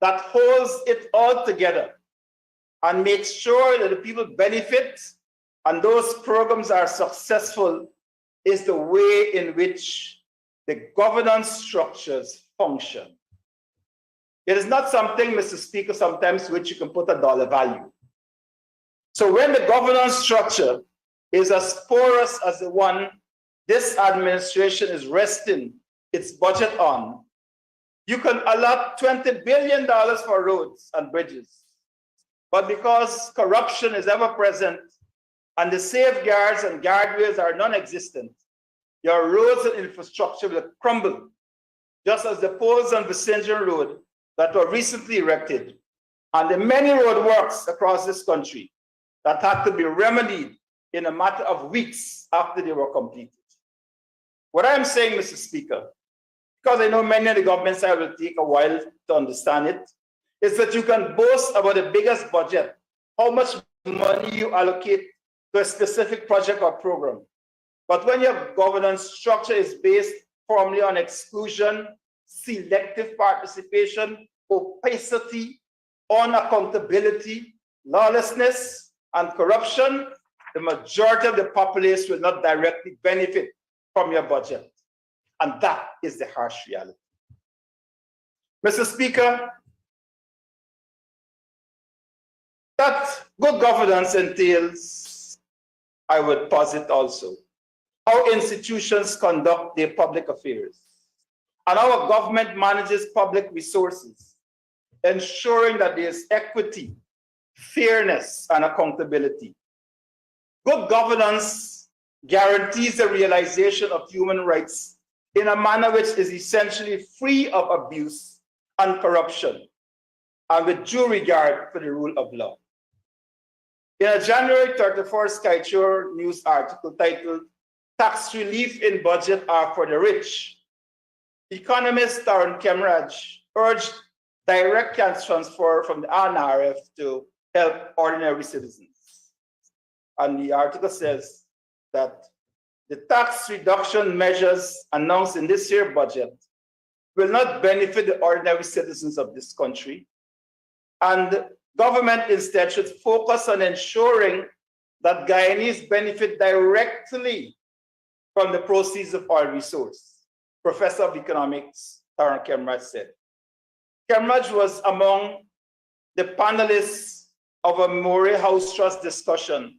that holds it all together and makes sure that the people benefit and those programs are successful is the way in which the governance structures function. It is not something, Mr. Speaker, sometimes which you can put a dollar value. So when the governance structure is as porous as the one this administration is resting its budget on, you can allot $20 billion for roads and bridges. But because corruption is ever present and the safeguards and guardrails are non-existent, your roads and infrastructure will crumble, just as the poles on Vicendian Road that were recently erected, and the many roadworks across this country that had to be remedied in a matter of weeks after they were completed. What I'm saying, Mr. Speaker, because I know many of the government side will take a while to understand it, is that you can boast about the biggest budget, how much money you allocate to a specific project or program. But when your governance structure is based firmly on exclusion, selective participation, opacity, unaccountability, lawlessness, and corruption, the majority of the populace will not directly benefit from your budget. And that is the harsh reality. Mr. Speaker, that good governance entails, I would posit also, how institutions conduct their public affairs and how a government manages public resources, ensuring that there is equity, fairness, and accountability. Good governance guarantees the realization of human rights in a manner which is essentially free of abuse and corruption, and with due regard for the rule of law. In a January 31st Kaichur News article titled, "Tax Relief in Budget Are for the Rich," economist Taran Kemraj urged direct cash transfer from the NRF to help ordinary citizens. And the article says that the tax reduction measures announced in this year's budget will not benefit the ordinary citizens of this country. And government instead should focus on ensuring that Guyanese benefit directly from the proceeds of oil resource, Professor of Economics Taran Kemraj said. Kemraj was among the panelists of a Moray House Trust discussion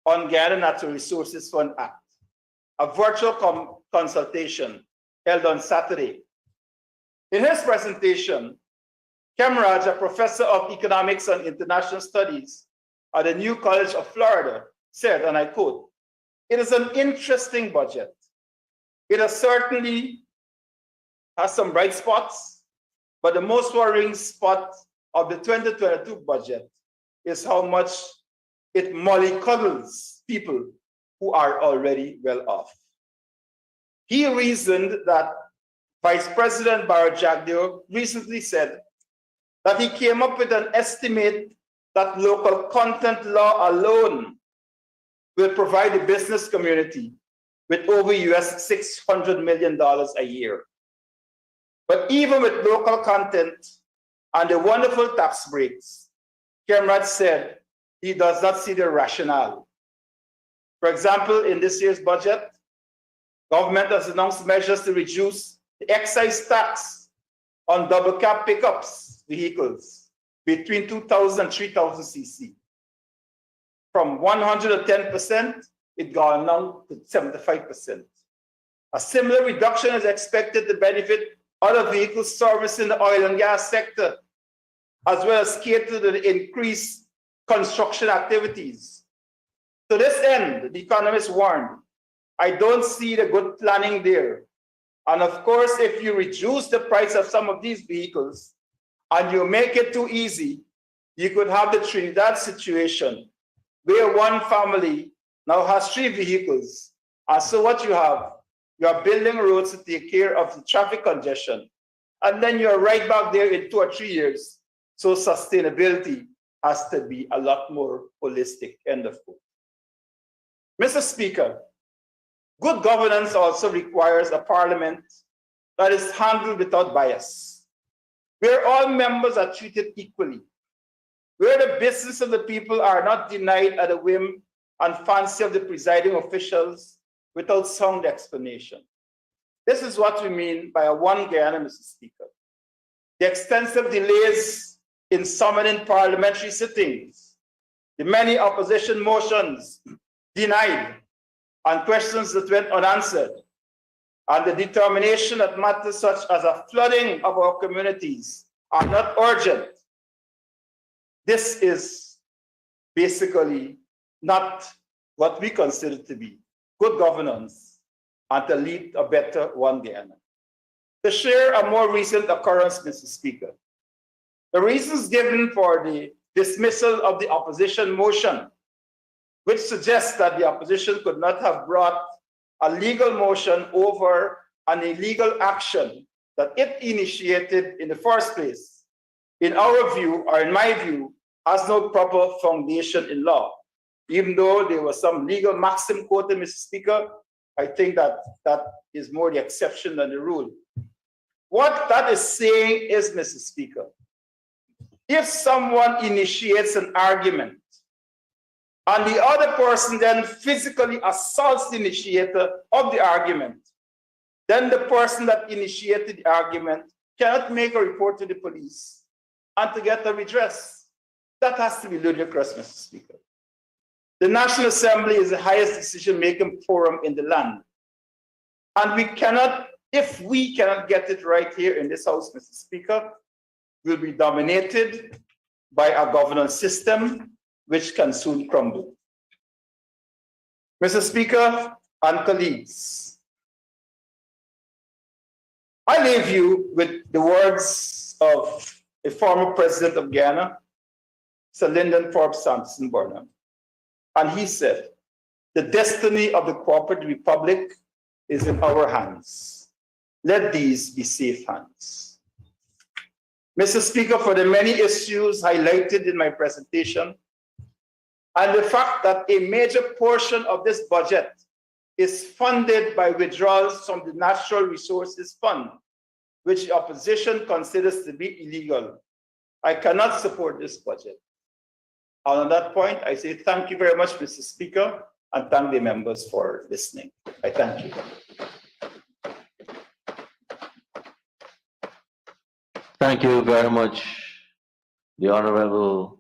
on Guyana Natural Resources Fund Act, a virtual consultation held on Saturday. In his presentation, Kemraj, a professor of economics and international studies at the New College of Florida, said, and I quote, "It is an interesting budget. It has certainly has some bright spots, but the most worrying spot of the 2022 budget is how much it mollycoddles people who are already well off." He reasoned that Vice President Bharat Jagdeo recently said that he came up with an estimate that local content law alone will provide the business community with over US $600 million a year. But even with local content and the wonderful tax breaks, Kemraj said he does not see the rationale. For example, in this year's budget, government has announced measures to reduce the excise tax on double cab pickups vehicles between 2,000 and 3,000 cc. From 110%, it gone now to 75%. A similar reduction is expected to benefit other vehicles servicing the oil and gas sector, as well as cater to the increased construction activities. To this end, the economist warned, I don't see the good planning there. And of course, if you reduce the price of some of these vehicles and you make it too easy, you could have the Trinidad situation where one family now has 3 vehicles. And so what you have, you are building roads to take care of the traffic congestion. And then you're right back there in 2 or 3 years. So sustainability has to be a lot more holistic, end of quote. Mr. Speaker, good governance also requires a parliament that is handled without bias, where all members are treated equally, where the business of the people are not denied at the whim and fancy of the presiding officials without sound explanation. This is what we mean by a one Guyana, Mr. Speaker. The extensive delays in summoning parliamentary sittings, the many opposition motions denied, and questions that went unanswered, and the determination that matters such as a flooding of our communities are not urgent. This is basically not what we consider to be good governance and to lead a better one Guyana. To share a more recent occurrence, Mr. Speaker, the reasons given for the dismissal of the opposition motion, which suggests that the opposition could not have brought a legal motion over an illegal action that it initiated in the first place, in our view, or in my view, has no proper foundation in law. Even though there was some legal maxim quoted, Mr. Speaker, I think that is more the exception than the rule. What that is saying is, Mr. Speaker, if someone initiates an argument and the other person then physically assaults the initiator of the argument, then the person that initiated the argument cannot make a report to the police and to get a redress. That has to be ludicrous, Mr. Speaker. The National Assembly is the highest decision-making forum in the land. And we cannot, if we cannot get it right here in this House, Mr. Speaker, we'll be dominated by a governance system which can soon crumble. Mr. Speaker and colleagues, I leave you with the words of a former president of Guyana, Sir Lyndon Forbes Sampson Burnham. And he said, the destiny of the Cooperative Republic is in our hands. Let these be safe hands. Mr. Speaker, for the many issues highlighted in my presentation, and the fact that a major portion of this budget is funded by withdrawals from the Natural Resources Fund, which the opposition considers to be illegal, I cannot support this budget. And on that point, I say thank you very much, Mr. Speaker, and thank the members for listening. I thank you. Thank you very much, the Honorable